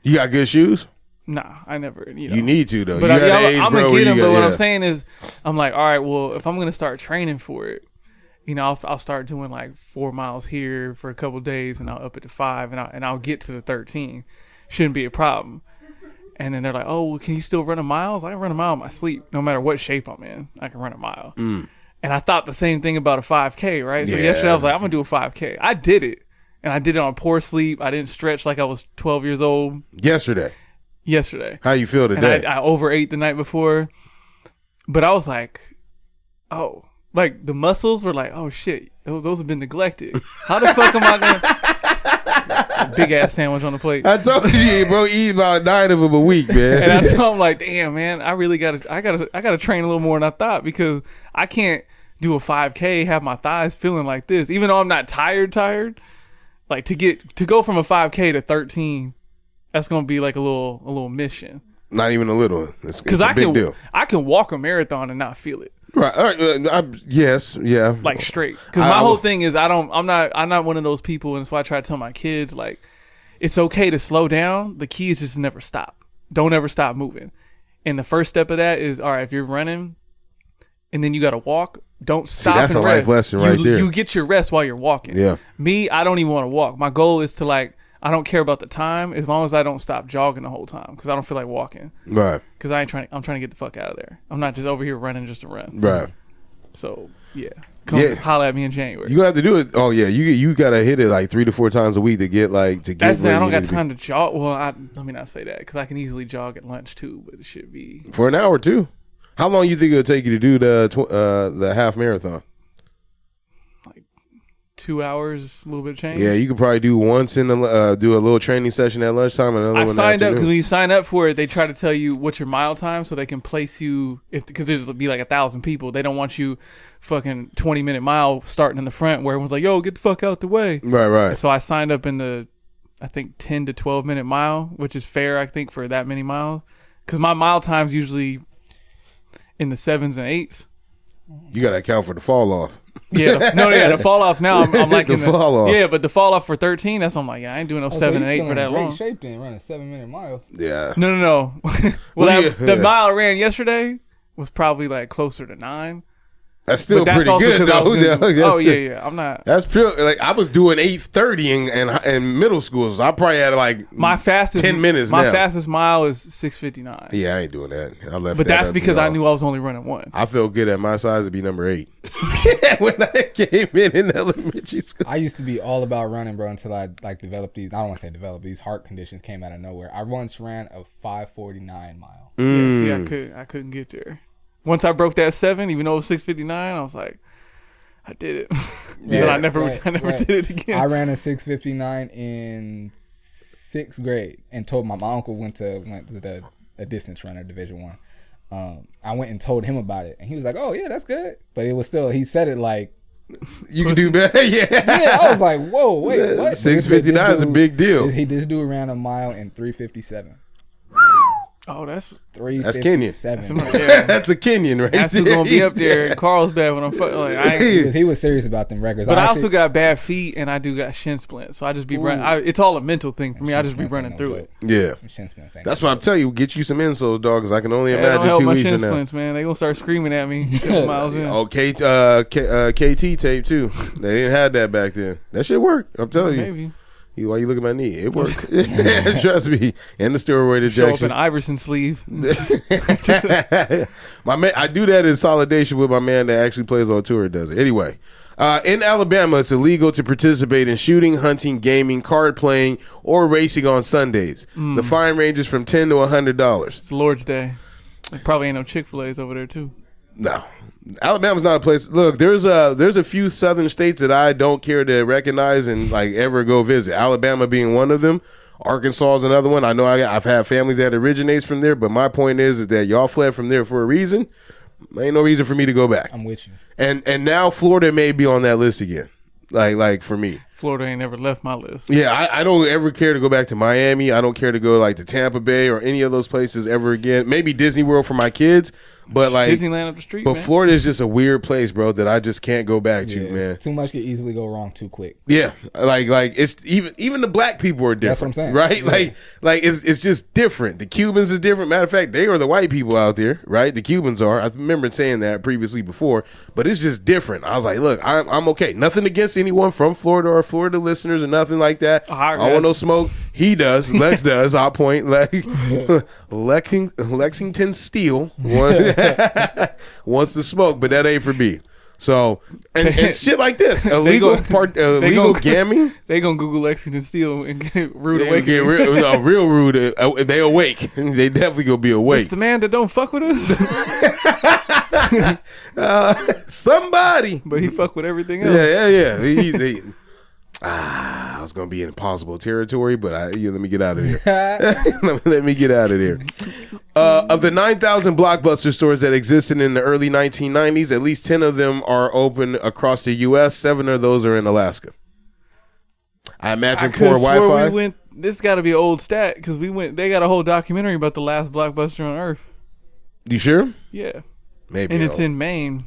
You got good shoes? Nah, I never. You need to though. But I'm gonna get them. But what I'm saying is, I'm like, all right, well, if I'm gonna start training for it, I'll start doing like 4 miles here for a couple of days, and I'll up it to 5, and I'll get to the 13. Shouldn't be a problem. And then they're like, oh, well, can you still run a mile? I can run a mile in my sleep, no matter what shape I'm in. I can run a mile. And I thought the same thing about a 5K, right? So Yeah. yesterday I was like, I'm gonna do a 5K. I did it, and I did it on poor sleep. I didn't stretch like I was 12 years old Yesterday. How you feel today? And I overate the night before, but I was like, oh, like the muscles were like, oh shit, those have been neglected. How the fuck am I gonna big ass sandwich on the plate? I told you, bro, eat about 9 of them a week, man. And I told him like, damn, man, I really gotta train a little more than I thought, because I can't do a 5K, have my thighs feeling like this, even though I'm not tired. Like to go from a 5K to 13, that's gonna be like a little mission. Not even a little. It's Because a big deal. I can walk a marathon and not feel it. Right. Yes. Yeah. Like straight. Because my whole thing is I'm not one of those people, and that's why I try to tell my kids, like, it's okay to slow down. The key is just never stop. Don't ever stop moving. And the first step of that is, all right, if you're running and then you got to walk, don't stop. See, that's and a rest. life lesson right there. You get your rest while you're walking. Yeah. Me, I don't even want to walk. My goal is to, like, I don't care about the time as long as I don't stop jogging the whole time, because I don't feel like walking. Right. Because I'm trying to get the fuck out of there. I'm not just over here running just to run. Right. So yeah, come holler at me in January. You have to do it. Oh yeah, you gotta hit it like 3 to 4 times a week to get That's where I don't you got need time to jog. Well, let me not say that, because I can easily jog at lunch too, but it should be for an hour too. How long you think it'll take you to do the half marathon? 2 hours, a little bit of change. Yeah, you could probably do once do a little training session at lunchtime, and another I one. signed up because afternoon. when you sign up for it, they try to tell you what's your mile time so they can place you, because there's be like 1,000 people. They don't want you fucking 20-minute mile starting in the front where everyone's like, yo, get the fuck out the way. Right. So I signed up in the, I think, 10 to 12 minute mile, which is fair, I think, for that many miles, because my mile time's usually in the 7s and 8s. You gotta account for the fall off. Yeah, the fall off now. I'm like The fall off. Yeah, but the fall off for 13. That's what I'm like. Yeah, I ain't doing no 7 and 8 for that long. Great shape then, running 7-minute miles. Yeah. No. The mile I ran yesterday was probably like closer to 9. That's still But that's pretty also good 'cause I was though. gonna- yeah. I'm not. That's pure. Like I was doing 8:30 in middle school, so I probably had like My fastest 10 minutes. My now. fastest mile is 6:59. Yeah, I ain't doing that. I left. But that that's up to because I y'all. knew I was only running one. I felt good at my size to be number 8 when I came in elementary school. I used to be all about running, bro, until I developed these. I don't want to say developed, these heart conditions came out of nowhere. I once ran a 5:49 mile. Yeah, see, I couldn't get there. Once I broke that 7, even though it was 6:59, I was like, I did it. But I never did it again. I ran a 6:59 in 6th grade, and told my uncle went to a distance runner, Division I. I went and told him about it, and he was like, "Oh yeah, that's good," but it was still, he said it like, You can do better. Yeah. I was like, "Whoa, wait, what?" 6:59 is a big deal. This dude ran a mile in 3:57. Oh, that's 3:57. That's a Kenyan, right? That's who's gonna be up there in Carlsbad when I'm fucking. Like, he was serious about them records. But I also got bad feet, and I do got shin splints, so I just be running. It's all a mental thing for me. I just be running through it. Yeah, That's what I'm telling you. Get you some insoles, dog, because I can only imagine don't 2 my weeks shin from now. splints, man. They gonna start screaming at me 10 miles in. Oh, KT tape too. They didn't have that back then. that shit worked. I'm telling you. Maybe. Why you look at my knee? It worked. Trust me. And the steroid Show up injection. in Iverson sleeve. My man, I do that in solidation with my man that actually plays on tour. Does it anyway? In Alabama, it's illegal to participate in shooting, hunting, gaming, card playing, or racing on Sundays. The fine ranges from $10 to $100. It's Lord's Day. There probably ain't no Chick-fil-A's over there too. No. Alabama's not a place. Look, there's a few southern states that I don't care to recognize and like ever go visit. Alabama being one of them. Arkansas is another one. I know I've had family that originates from there, but my point is that y'all fled from there for a reason. Ain't no reason for me to go back. I'm with you. And now Florida may be on that list again. Like for me. Florida ain't never left my list. Yeah, I don't ever care to go back to Miami. I don't care to go like to Tampa Bay or any of those places ever again. Maybe Disney World for my kids, but like Disneyland up the street. But man. Florida is just a weird place, bro, that I just can't go back to, man. Too much could easily go wrong too quick. Yeah, like it's even the black people are different. That's what I'm saying. Right? Yeah. Like it's just different. The Cubans is different. Matter of fact, they are the white people out there, right? The Cubans are. I remember saying that previously before, but it's just different. I was like, look, I'm okay. Nothing against anyone from Florida or Florida listeners or nothing like that. I don't want no smoke. He does. Lex does. I'll point. Like Lexington Steel wants to smoke, but that ain't for me. So and shit like this, illegal gaming. They gonna Google Lexington Steel and get rude They awakening. get real rude. They awake. They definitely gonna be awake. It's the man that don't fuck with us, Somebody, but he fuck with everything else. Yeah. I was gonna be in impossible territory, but let me get out of here. Let me get out of there. Of the 9,000 Blockbuster stores that existed in the early 1990s, at least 10 of them are open across the U.S. 7 of those are in Alaska. I imagine poor Wi-Fi. This got to be an old stat because we went. They got a whole documentary about the last Blockbuster on Earth. You sure? Yeah, maybe. And it's in Maine.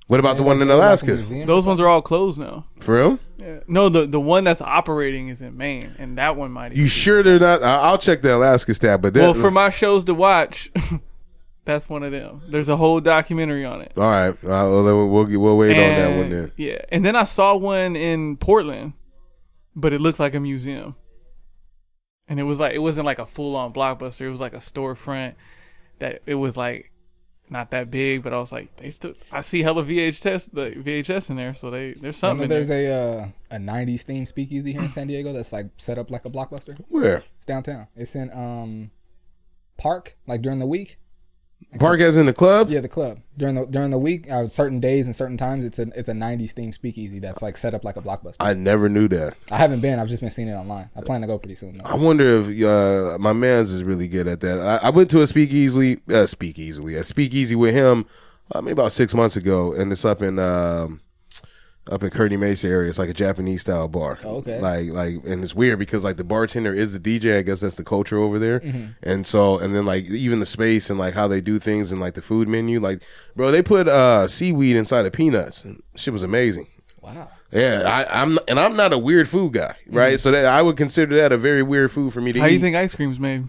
What about the one in Alaska? Those ones are all closed now. For real? Yeah. No, the one that's operating is in Maine, and that one might. You sure they're not? I'll check the Alaska stat, but well, for my shows to watch, that's one of them. There's a whole documentary on it. All right, we'll wait on that one then. Yeah, and then I saw one in Portland, but it looked like a museum, and it wasn't like a full on Blockbuster. It was like a storefront that it was like. Not that big, but I was like, I see hella VHS in there, so there's something. There's a 90s themed speakeasy here in San Diego that's like set up like a Blockbuster. Where? It's downtown. It's in Park, like during the week. Park as in the club? Yeah, the club. During the week, certain days and certain times, it's a 90s themed speakeasy that's like set up like a Blockbuster. I never knew that. I haven't been. I've just been seeing it online. I plan to go pretty soon, though. I wonder if my man's is really good at that. I went to a speakeasy with him maybe about 6 months ago, and it's up in Kearny Mesa area. It's like a Japanese style bar. Oh, okay. Like, and it's weird because like the bartender is the DJ. I guess that's the culture over there. Mm-hmm. And then like even the space and like how they do things and like the food menu. Like, bro, they put seaweed inside of peanuts. And shit was amazing. Wow. Yeah, I'm not a weird food guy, right? Mm-hmm. So that I would consider that a very weird food for me to eat. How do you think ice cream's made?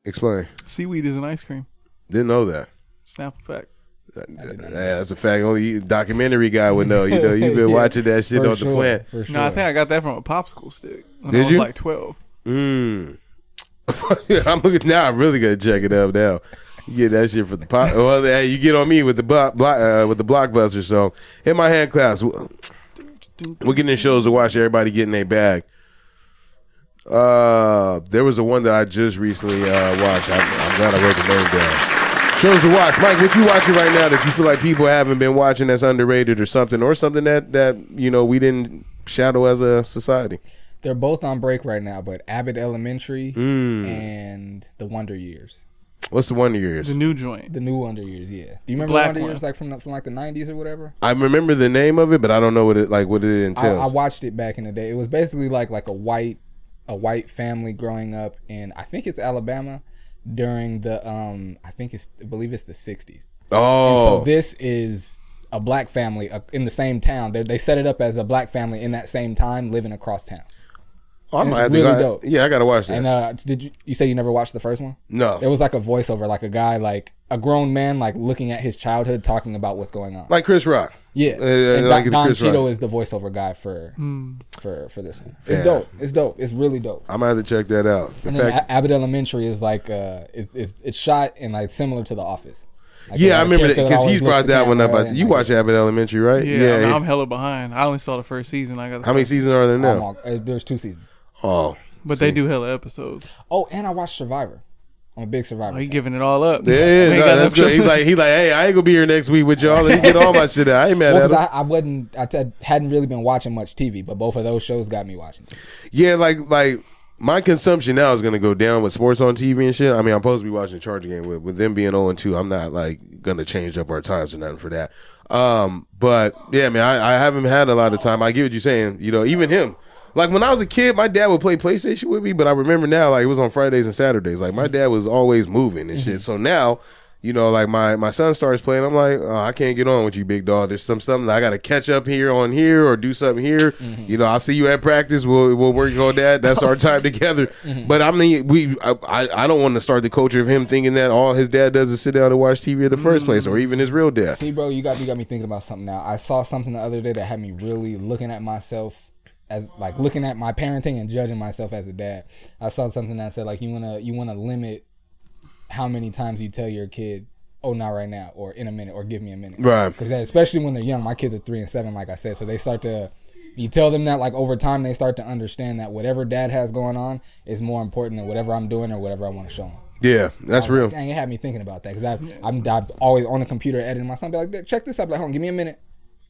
Explain. Seaweed is an ice cream. Didn't know that. Snap fact. Yeah, that's a fact. Only documentary guy would know. You know, you've been watching that shit on the plant. Sure. No, I think I got that from a popsicle stick when Did I was you? like 12. I'm looking now. I'm really gonna check it up now. You get that shit for the pop. Well, you get on me with the Blockbuster. So in my hand class, we're getting in shows to watch. Everybody getting their bag. There was a one that I just recently watched. I'm glad I wrote the name down. Shows to watch. Mike, what you watching right now that you feel like people haven't been watching that's underrated or something that you know we didn't shadow as a society? They're both on break right now, but Abbott Elementary and The Wonder Years. What's The Wonder Years? The new joint. The new Wonder Years, yeah. Do you remember The Wonder Years like from like the 90s or whatever? I remember the name of it, but I don't know what it entails. I watched it back in the day. It was basically like a white family growing up in, I think it's Alabama, during the I believe it's the 60s. Oh. And so this is a black family in the same town. They set it up as a black family in that same time living across town. Oh, I gotta watch that. And you say you never watched the first one? No. It was like a voiceover, like a guy, like a grown man, like looking at his childhood, talking about what's going on. Like Chris Rock. Yeah. And like Don Chris Cheadle Rock. is the voiceover guy for this one. It's Yeah. dope. It's dope. It's really dope. I'm gonna have to check that out. And then Abbott Elementary is like it's shot in like similar to The Office. Like I remember that because he's brought that one up. You like, watch Abbott Elementary, right? Yeah, I'm hella behind. I only saw the first season. How many seasons are there now? There's 2 seasons. Oh, but they do hella episodes. Oh, and I watched Survivor. I'm a big Survivor. Oh, he fan. giving it all up. Yeah, that's good. He's like, hey, I ain't gonna be here next week with y'all. Let me get all my shit out. I ain't mad at him. I hadn't really been watching much TV, but both of those shows got me watching TV. Yeah, like my consumption now is gonna go down with sports on TV and shit. I mean, I'm supposed to be watching the Charger game with them being 0-2. I'm not like gonna change up our times or nothing for that. But yeah, man, I haven't had a lot of time. I get what you're saying. You know, even him. Like when I was a kid, my dad would play PlayStation with me, but I remember now, like it was on Fridays and Saturdays. Like my dad was always moving and shit. So now, you know, like my son starts playing. I'm like, oh, I can't get on with you, big dog. There's something that I got to catch up here or do something here. Mm-hmm. You know, I'll see you at practice. We'll work on that. That's our time together. Mm-hmm. But I mean, I don't want to start the culture of him thinking that all his dad does is sit down and watch TV in the first place, or even his real dad. See, bro, you got me thinking about something now. I saw something the other day that had me really looking at myself. As like looking at my parenting and judging myself as a dad. I saw something that said like you wanna limit how many times you tell your kid oh, not right now, or in a minute, or give me a minute. Right. Because especially when they're young, my kids are 3 and 7, like I said, so they start to. You tell them that, like, over time, they start to understand that whatever dad has going on is more important than whatever I'm doing or whatever I want to show them. Yeah, that's real. Like, dang, it had me thinking about that because I'm always on the computer editing my son. Be like, check this out. Like, hold on, give me a minute.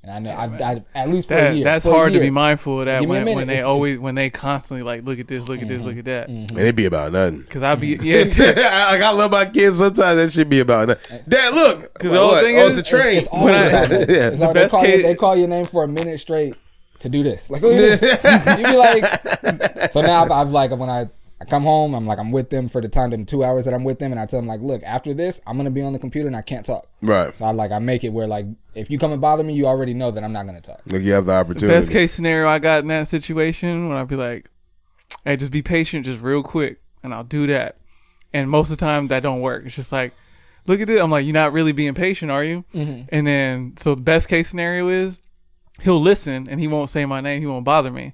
And I know I've at least for a year. That's hard to be mindful of that when they constantly like look at this, look at this, look at that. And it be about nothing. Because I be I love my kids. Sometimes that should be about nothing. Dad, look. Because the whole thing is it's the train. It's always about that. It's the like best they call your name for a minute straight to do this. Like, look at this. You be like, so now I've like when I come home, I'm with them for the time, them 2 hours that I'm with them, and I tell them like, look, after this, I'm gonna be on the computer and I can't talk. Right. So I make it where like if you come and bother me, you already know that I'm not gonna talk. Like you have the opportunity. The best case scenario I got in that situation when I'd be like, hey, just be patient, just real quick, and I'll do that. And most of the time that don't work. It's just like, look at it. I'm like, you're not really being patient, are you? Mm-hmm. And then so the best case scenario is he'll listen and he won't say my name. He won't bother me.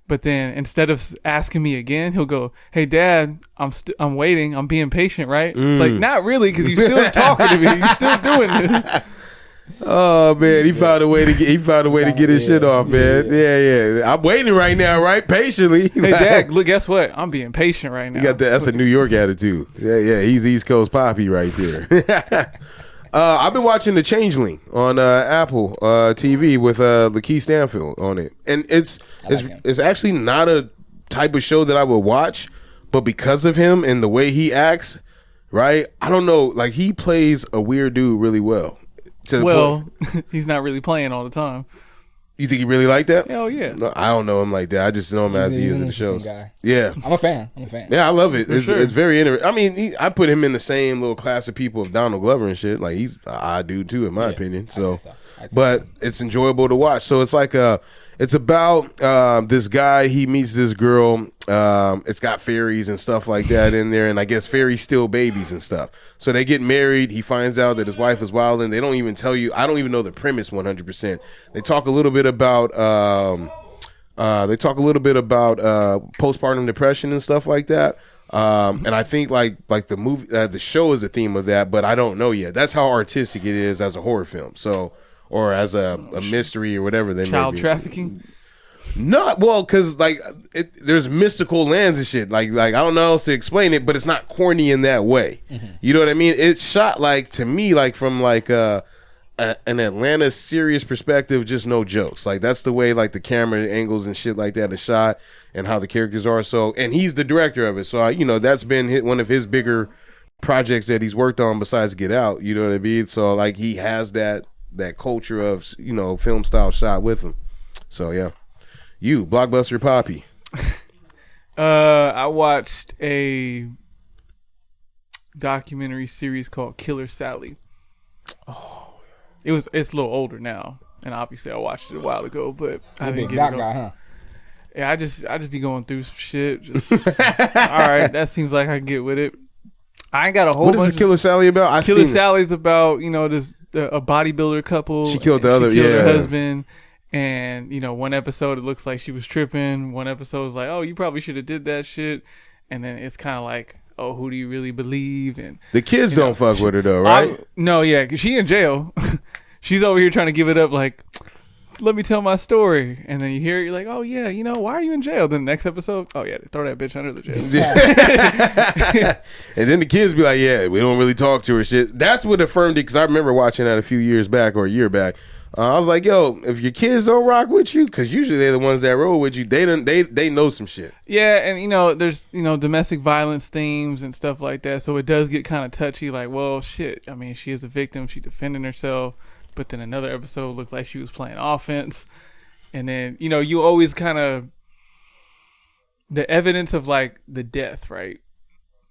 But then instead of asking me again, he'll go, hey, Dad, I'm waiting. I'm being patient, right? It's like, not really, because you're still talking to me. You're still doing this. Oh, man. He found a way to get his shit off, man. Yeah. I'm waiting right now, right? Patiently. Hey, Dad, look, guess what? I'm being patient right now. You got that's a New York attitude. Yeah. He's East Coast Poppy right there. I've been watching The Changeling on Apple TV with Lakeith Stanfield on it, and it's actually not a type of show that I would watch, but because of him and the way he acts, right? I don't know, like he plays a weird dude really well. He's not really playing all the time. You think he really like that? Hell yeah. No, I don't know him like that. I just know him as he is in the shows. Guy. Yeah. I'm a fan. Yeah, I love it. It's very interesting. I mean, I put him in the same little class of people of Donald Glover and shit. Like he's an odd dude too, in my opinion. So, but it's enjoyable to watch. So it's like it's about this guy. He meets this girl. It's got fairies and stuff like that in there, and I guess fairies steal babies and stuff. So they get married. He finds out that his wife is wild, and they don't even tell you. I don't even know the premise 100%. They talk a little bit about postpartum depression and stuff like that. And I think like the movie, the show is a theme of that, but I don't know yet. That's how artistic it is as a horror film. So. Or as a mystery or whatever they may be. Child trafficking? Not well, because like there's mystical lands and shit. Like I don't know how else to explain it, but it's not corny in that way. Mm-hmm. You know what I mean? It's shot like to me like from like an Atlanta serious perspective, just no jokes. Like that's the way like the camera angles and shit like that is shot and how the characters are. So and he's the director of it, so that's been one of his bigger projects that he's worked on besides Get Out. You know what I mean? So like he has that culture of film style shot with him. So yeah, Blockbuster Poppy. I watched a documentary series called Killer Sally. Oh, it's a little older now, and obviously I watched it a while ago, but I didn't get it. Guy, huh? Yeah, I just be going through some shit. Just all right, that seems like I can get with it. I ain't got a whole. What is the Killer Sally about? Killer Sally's about this a bodybuilder couple. She killed her husband, and one episode it looks like she was tripping. One episode is like, oh, you probably should have did that shit, and then it's kind of like, oh, who do you really believe? And the kids don't fuck with her though, right? No, yeah, because she in jail. She's over here trying to give it up, like, let me tell my story, and then you hear it, you're like, oh yeah, why are you in jail? Then the next episode, oh yeah, throw that bitch under the jail. And then the kids be like, yeah, we don't really talk to her shit. That's what affirmed it, because I remember watching that a few years back or a year back. I was like, yo, if your kids don't rock with you, because usually they're the ones that roll with you, they know some shit. Yeah, and there's domestic violence themes and stuff like that, so it does get kind of touchy. Like, well, shit, I mean, she is a victim, she defending herself. But then another episode looked like she was playing offense. And then, you always kind of... The evidence of, like, the death, right?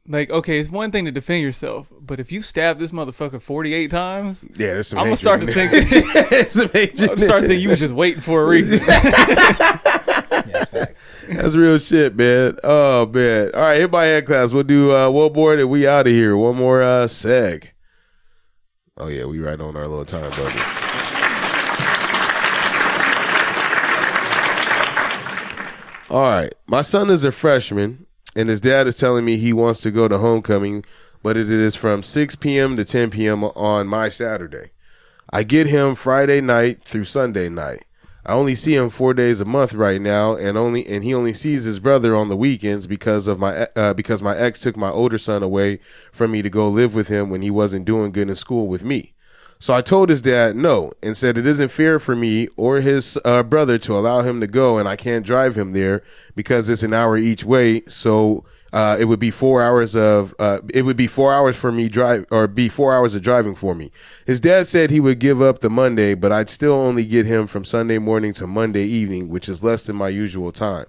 Like, okay, it's one thing to defend yourself. But if you stab this motherfucker 48 times... Yeah, there's some I'm going to start to think... you was just waiting for a reason. That's facts. That's real shit, man. Oh, man. All right, hit my head class. We'll do one more and we out of here. One more seg. Oh, yeah, we right on our little time, buddy. All right. My son is a freshman, and his dad is telling me he wants to go to homecoming but it is from 6 p.m. to 10 p.m. on my Saturday. I get him Friday night through Sunday night. I only see him 4 days a month right now, and he only sees his brother on the weekends because my ex took my older son away from me to go live with him when he wasn't doing good in school with me. So I told his dad no and said it isn't fair for me or his brother to allow him to go, and I can't drive him there because it's an hour each way. So it would be 4 hours of for me drive, or be 4 hours of driving for me. His dad said he would give up the Monday, but I'd still only get him from Sunday morning to Monday evening, which is less than my usual time.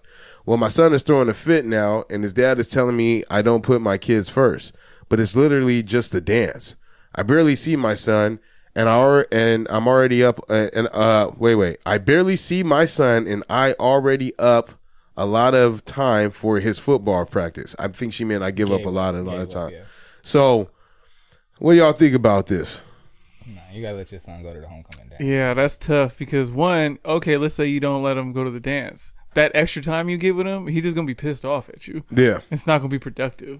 Well, my son is throwing a fit now, and his dad is telling me I don't put my kids first, but it's literally just a dance. I barely see my son. I barely see my son, and I already up a lot of time for his football practice. I think she meant I give up a lot of time. Yeah. So, what do y'all think about this? Nah, you gotta let your son go to the homecoming dance. Yeah, that's tough because let's say you don't let him go to the dance. That extra time you give with him, he's just gonna be pissed off at you. Yeah, it's not gonna be productive.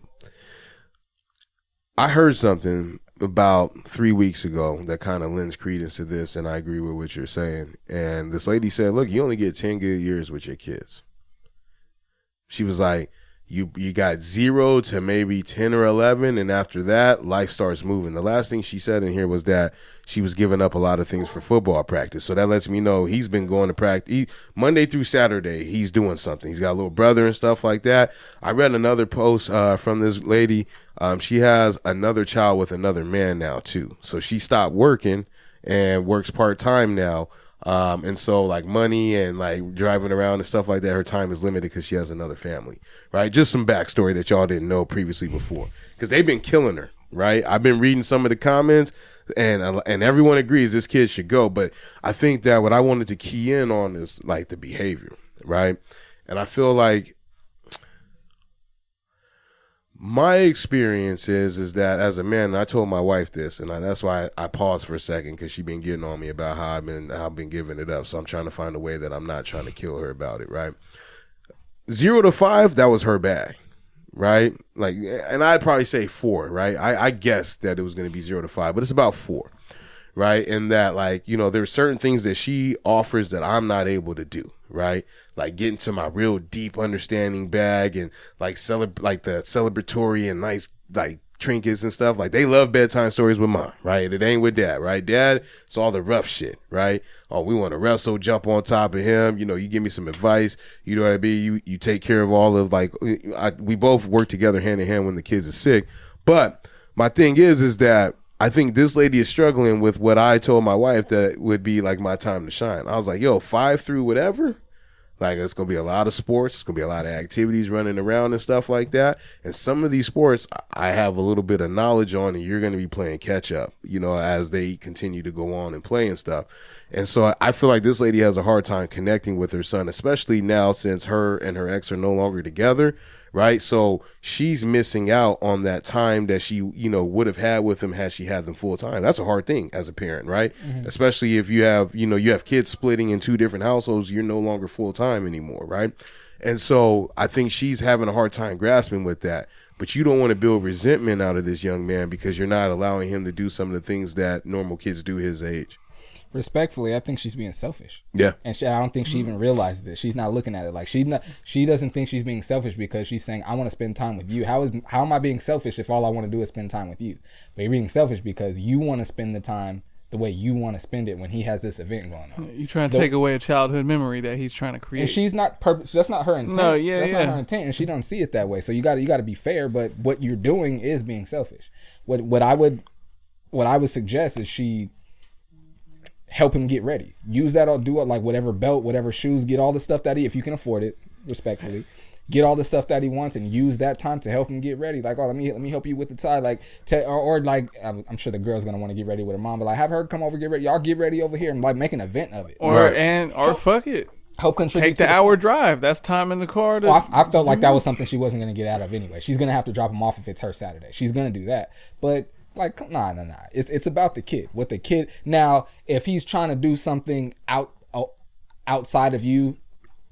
I heard something about 3 weeks ago that kind of lends credence to this, and I agree with what you're saying. And this lady said, look, you only get 10 good years with your kids. She was like, you got 0 to maybe 10 or 11, and after that, life starts moving. The last thing she said in here was that she was giving up a lot of things for football practice. So that lets me know he's been going to practice. Monday through Saturday, he's doing something. He's got a little brother and stuff like that. I read another post from this lady. She has another child with another man now, too. So she stopped working and works part-time now. And so like money and like driving around and stuff like that, her time is limited because she has another family, right? Just some backstory that y'all didn't know previously before, because they've been killing her, right? I've been reading some of the comments, and everyone agrees this kid should go. But I think that what I wanted to key in on is like the behavior, right? And I feel like my experience is that as a man, and I told my wife this, and that's why I paused for a second, because she's been getting on me about how I've been giving it up. So I'm trying to find a way that I'm not trying to kill her about it, right? 0 to 5, that was her bag, right? Like, and I'd probably say 4, right? I guessed that it was going to be 0 to 5, but it's about 4, right? And that, like, you know, there's certain things that she offers that I'm not able to do, right? Like getting to my real deep understanding bag, and like the celebratory and nice like trinkets and stuff. Like they love bedtime stories with mom, right? It ain't with dad, right? Dad, it's all the rough shit, right? Oh, we want to wrestle, jump on top of him. You know, you give me some advice. You know what I mean? You take care of all of like, we both work together hand in hand when the kids are sick. But my thing is that I think this lady is struggling with what I told my wife that would be like my time to shine. I was like, yo, 5 through whatever. Like, it's going to be a lot of sports. It's going to be a lot of activities running around and stuff like that. And some of these sports I have a little bit of knowledge on, and you're going to be playing catch up, you know, as they continue to go on and play and stuff. And so I feel like this lady has a hard time connecting with her son, especially now since her and her ex are no longer together. Right. So she's missing out on that time that she, you know, would have had with them had she had them full time. That's a hard thing as a parent. Right. Mm-hmm. Especially if you have, you know, you have kids splitting in 2 different households. You're no longer full time anymore. Right. And so I think she's having a hard time grasping with that. But you don't want to build resentment out of this young man because you're not allowing him to do some of the things that normal kids do his age. Respectfully, I think she's being selfish. Yeah. And I don't think she even realizes it. She's not looking at it like she doesn't think she's being selfish because she's saying, I want to spend time with you. How am I being selfish if all I want to do is spend time with you? But you're being selfish because you want to spend the time the way you want to spend it when he has this event going on. You're trying to take away a childhood memory that he's trying to create. And she's not that's not her intent. No, that's not her intent, and she don't see it that way. So you got to be fair, but what you're doing is being selfish. What I would suggest is she help him get ready. Use that or do it, like whatever belt, whatever shoes, get all the stuff that if you can afford it, respectfully, get all the stuff that he wants and use that time to help him get ready. Like, oh, let me help you with the tie. Like, or like, I'm sure the girl's gonna want to get ready with her mom, but like, have her come over, get ready. Y'all get ready over here and like make an event of it. Or fuck it. Help contribute. Take the hour drive. That's time in the car. I felt like that was something she wasn't gonna get out of anyway. She's gonna have to drop him off if it's her Saturday. She's gonna do that, but. Like, nah. It's about the kid. What the kid now, if he's trying to do something outside of you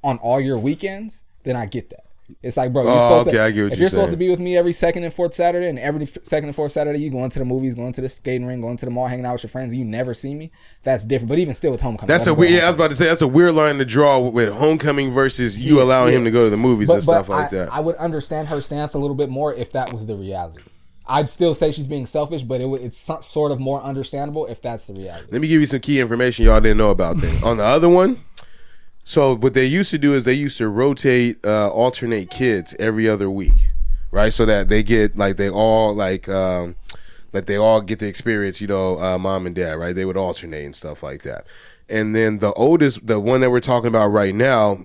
on all your weekends, then I get that. It's like, bro, I get what if you're supposed to saying. be with me every second and fourth Saturday, and every second and fourth Saturday you going to the movies, going to the skating ring, going to the mall, hanging out with your friends, and you never see me, that's different. But even still with homecoming, That's a weird. Yeah, I was about to say that's a weird line to draw with homecoming versus you allowing him to go to the movies and stuff like that. I would understand her stance a little bit more if that was the reality. I'd still say she's being selfish, but it's sort of more understandable if that's the reality. Let me give you some key information y'all didn't know about then. On the other one, so what they used to do is they used to rotate, alternate kids every other week, right? So that they get they all get the experience, mom and dad, right? They would alternate and stuff like that. And then the oldest, the one that we're talking about right now,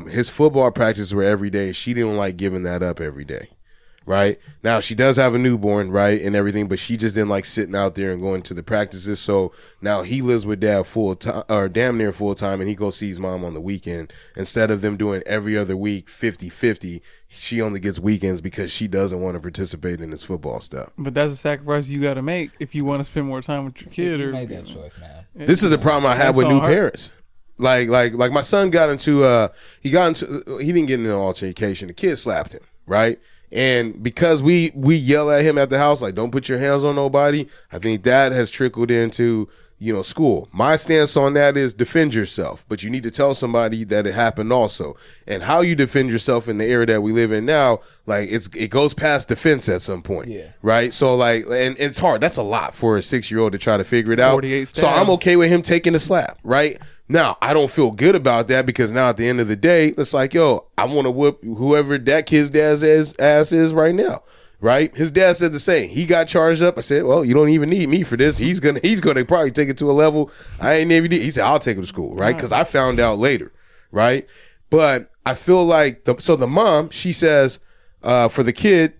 his football practices were every day. She didn't like giving that up every day. Right now, she does have a newborn, right, and everything, but she just didn't like sitting out there and going to the practices. So now he lives with dad full time, or damn near full time, and he goes sees mom on the weekend. Instead of them doing every other week 50-50, she only gets weekends because she doesn't want to participate in this football stuff. But that's a sacrifice you got to make if you want to spend more time with your kid. You made that choice, man. This is the problem I have with new parents. Like my son got into he didn't get into an altercation. The kid slapped him, right? And because we yell at him at the house, like, don't put your hands on nobody, I think that has trickled into, school. My stance on that is defend yourself, but you need to tell somebody that it happened also. And how you defend yourself in the era that we live in now, it goes past defense at some point. Yeah. Right? So and it's hard. That's a lot for a 6-year-old to try to figure it out. 48 stabs. So I'm okay with him taking the slap, right? Now, I don't feel good about that because now at the end of the day, it's like, yo, I want to whoop whoever that kid's dad's ass is right now, right? His dad said the same. He got charged up. I said, well, you don't even need me for this. He's gonna probably take it to a level I ain't never did. He said, I'll take him to school, right? Because I found out later, right? But I feel like the mom, she says, for the kid,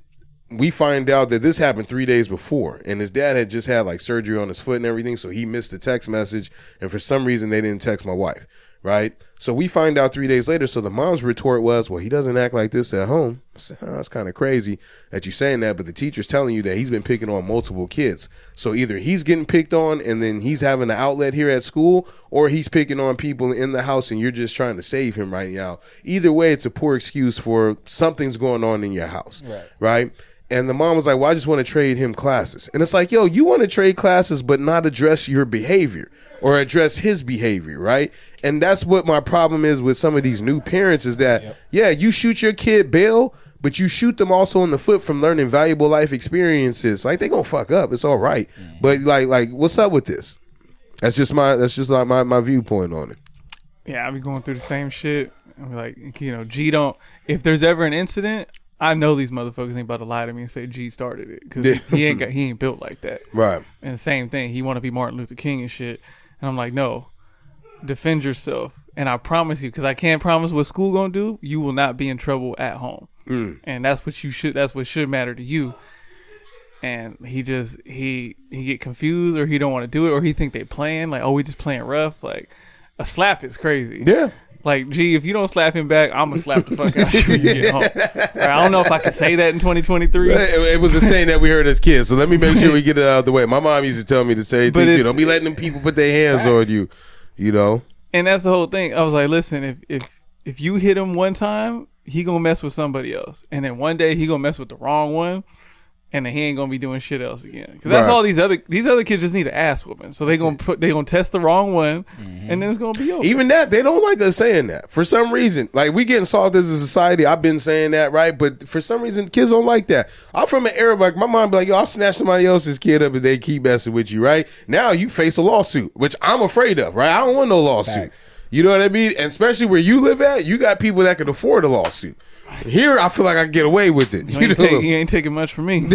we find out that this happened 3 days before, and his dad had just had surgery on his foot and everything, so he missed the text message, and for some reason they didn't text my wife, right? So we find out 3 days later. So the mom's retort was, well, he doesn't act like this at home. I said, that's kind of crazy that you're saying that, but the teacher's telling you that he's been picking on multiple kids. So either he's getting picked on and then he's having an outlet here at school, or he's picking on people in the house and you're just trying to save him right now. Either way, it's a poor excuse for something's going on in your house, right? And the mom was like, well, I just want to trade him classes. And it's like, yo, you want to trade classes but not address your behavior or address his behavior, right? And that's what my problem is with some of these new parents is that, you shoot your kid bail, but you shoot them also in the foot from learning valuable life experiences. Like, they gonna fuck up. It's all right. But like, what's up with this? That's just my viewpoint on it. Yeah, I be going through the same shit. I'm like, G don't. If there's ever an incident, I know these motherfuckers ain't about to lie to me and say G started it because he ain't built like that. Right. And the same thing, he want to be Martin Luther King and shit. And I'm like, no, defend yourself. And I promise you, because I can't promise what school gonna do, you will not be in trouble at home. And that's what should matter to you. And he get confused, or he don't want to do it, or he think they playing like, oh, we just playing rough. Like, a slap is crazy. Yeah. Like, gee, if you don't slap him back, I'm going to slap the fuck out of you when you get home. Right, I don't know if I can say that in 2023. It was a saying that we heard as kids, so let me make sure we get it out of the way. My mom used to tell me the same thing, too. Don't be letting them people put their hands on you, And that's the whole thing. I was like, listen, if you hit him one time, he going to mess with somebody else. And then one day he going to mess with the wrong one. And then he ain't gonna be doing shit else again. Because that's all these other kids just need an ass whooping. So they gonna test the wrong one, and then it's gonna be over. Even that, they don't like us saying that for some reason. Like, we getting soft as a society. I've been saying that, right? But for some reason, kids don't like that. I'm from an era like my mom be like, yo, I'll snatch somebody else's kid up if they keep messing with you, right? Now you face a lawsuit, which I'm afraid of, right? I don't want no lawsuit. Thanks. You know what I mean? And especially where you live at, you got people that can afford a lawsuit. Here, I feel like I can get away with it. He ain't taking much from me.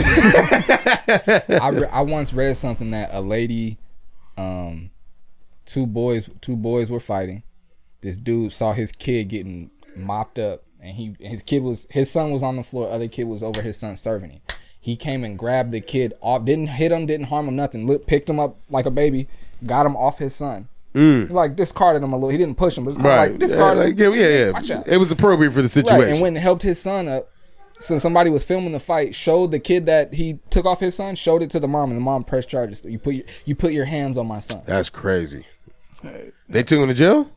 I once read something that a lady, two boys were fighting. This dude saw his kid getting mopped up, and his son was on the floor. Other kid was over his son serving him. He came and grabbed the kid off, didn't hit him, didn't harm him, nothing. Picked him up like a baby, got him off his son. Like, discarded him a little. He didn't push him, but like discarded him. Yeah. It was appropriate for the situation. Right. And when it helped his son up, since somebody was filming the fight, showed the kid that he took off his son, showed it to the mom, and the mom pressed charges. You put your hands on my son. That's crazy. They took him to jail?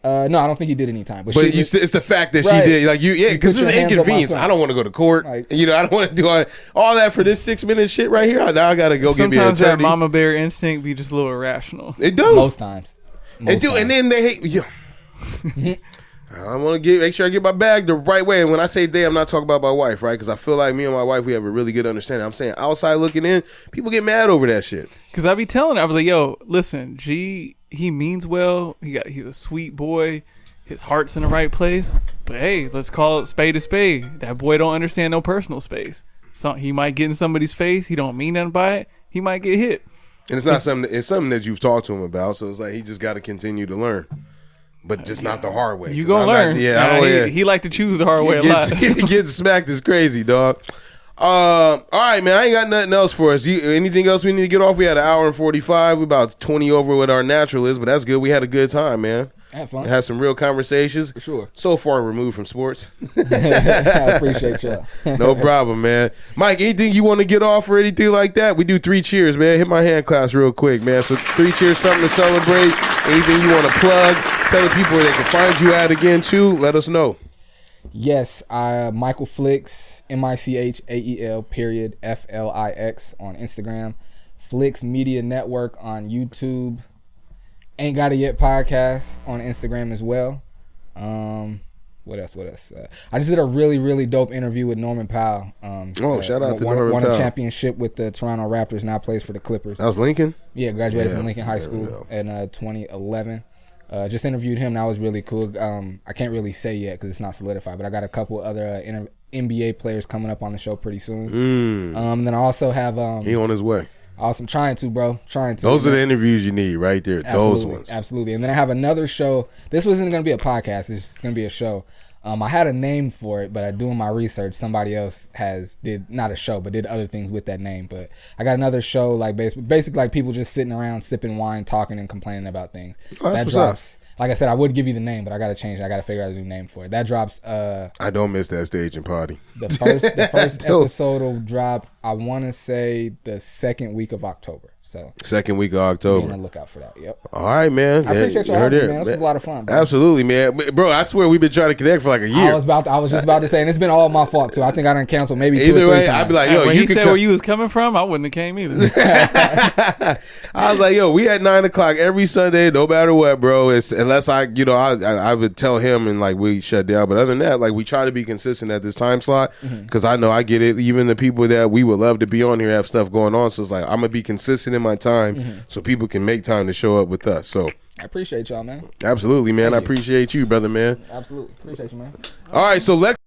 No, I don't think he did any time. But it's the fact that Right. she did, like because put it's your an hands on my inconvenience. son. I don't want to go to court. Like- I don't want to do all that for this 6-minute shit right here. Now I gotta go get me an Sometimes that attorney. mama bear instinct be just a little irrational. It do. Most times. It do, and then they hate. Yeah. I want to make sure I get my bag the right way. And when I say they, I'm not talking about my wife, right? Because I feel like me and my wife, we have a really good understanding. I'm saying outside looking in, people get mad over that shit. Because I be telling her, I was like, yo, listen, G, he means well. He's a sweet boy. His heart's in the right place. But hey, let's call it spade a spade. That boy don't understand no personal space. So he might get in somebody's face. He don't mean nothing by it. He might get hit. And it's not something. It's something that you've talked to him about. So it's like he just got to continue to learn, but just not the hard way. You gonna learn. I don't. He like to choose the hard way a lot. Getting smacked is crazy, dog. All right, man. I ain't got nothing else for us. Anything else we need to get off? We had an hour and 45. We about 20 over what our natural is, but that's good. We had a good time, man. Had fun. Had some real conversations. For sure. So far removed from sports. I appreciate y'all. No problem, man. Mike, anything you want to get off or anything like that? We do 3 cheers, man. Hit my hand claps real quick, man. So 3 cheers, something to celebrate. Anything you want to plug? Tell the people where they can find you at again, too. Let us know. Yes, Michael Flix, MICHAEL period FLIX on Instagram. Flix Media Network on YouTube. Ain't Got It Yet podcast on Instagram as well. What else? I just did a really, really dope interview with Norman Powell. Shout out to Norman Won Powell. a championship with the Toronto Raptors, now plays for the Clippers. That was Lincoln? Yeah, graduated from Lincoln High School in 2011. Just interviewed him. That was really cool. I can't really say yet because it's not solidified, but I got a couple other NBA players coming up on the show pretty soon. Then I also have... he on his way. Awesome. Trying to, bro. Trying to. Those are the interviews you need right there. Those ones. Absolutely. And then I have another show. This wasn't going to be a podcast. It's going to be a show. I had a name for it, but doing my research, somebody else did not a show, but did other things with that name. But I got another show, like basically like people just sitting around sipping wine, talking and complaining about things. Oh, that's that what's drops. Like I said, I would give you the name, but I got to change it. I got to figure out a new name for it. That drops. I don't miss that staging party. The first episode will drop, I want to say, the second week of October. So second week of be October. on the lookout for that. Yep. All right, man. I appreciate y'all having me, man. This was a lot of fun, bro. Absolutely, man. Bro, I swear we've been trying to connect for like a year. I was just about to say, and it's been all my fault too. I think I done canceled maybe 2 or 3 Either way, times. I'd be like, yo, when you he can said come. where you was coming from, I wouldn't have came either. I was like, yo, we at 9:00 every Sunday, no matter what, bro. It's unless I would tell him and like we shut down. But other than that, like we try to be consistent at this time slot because I know I get it. Even the people that we would love to be on here have stuff going on. So it's like I'm gonna be consistent in my time so people can make time to show up with us. So I appreciate y'all, man. absolutely, man. Thank I you. appreciate you, brother, man. Absolutely appreciate you, man. All right, so let's.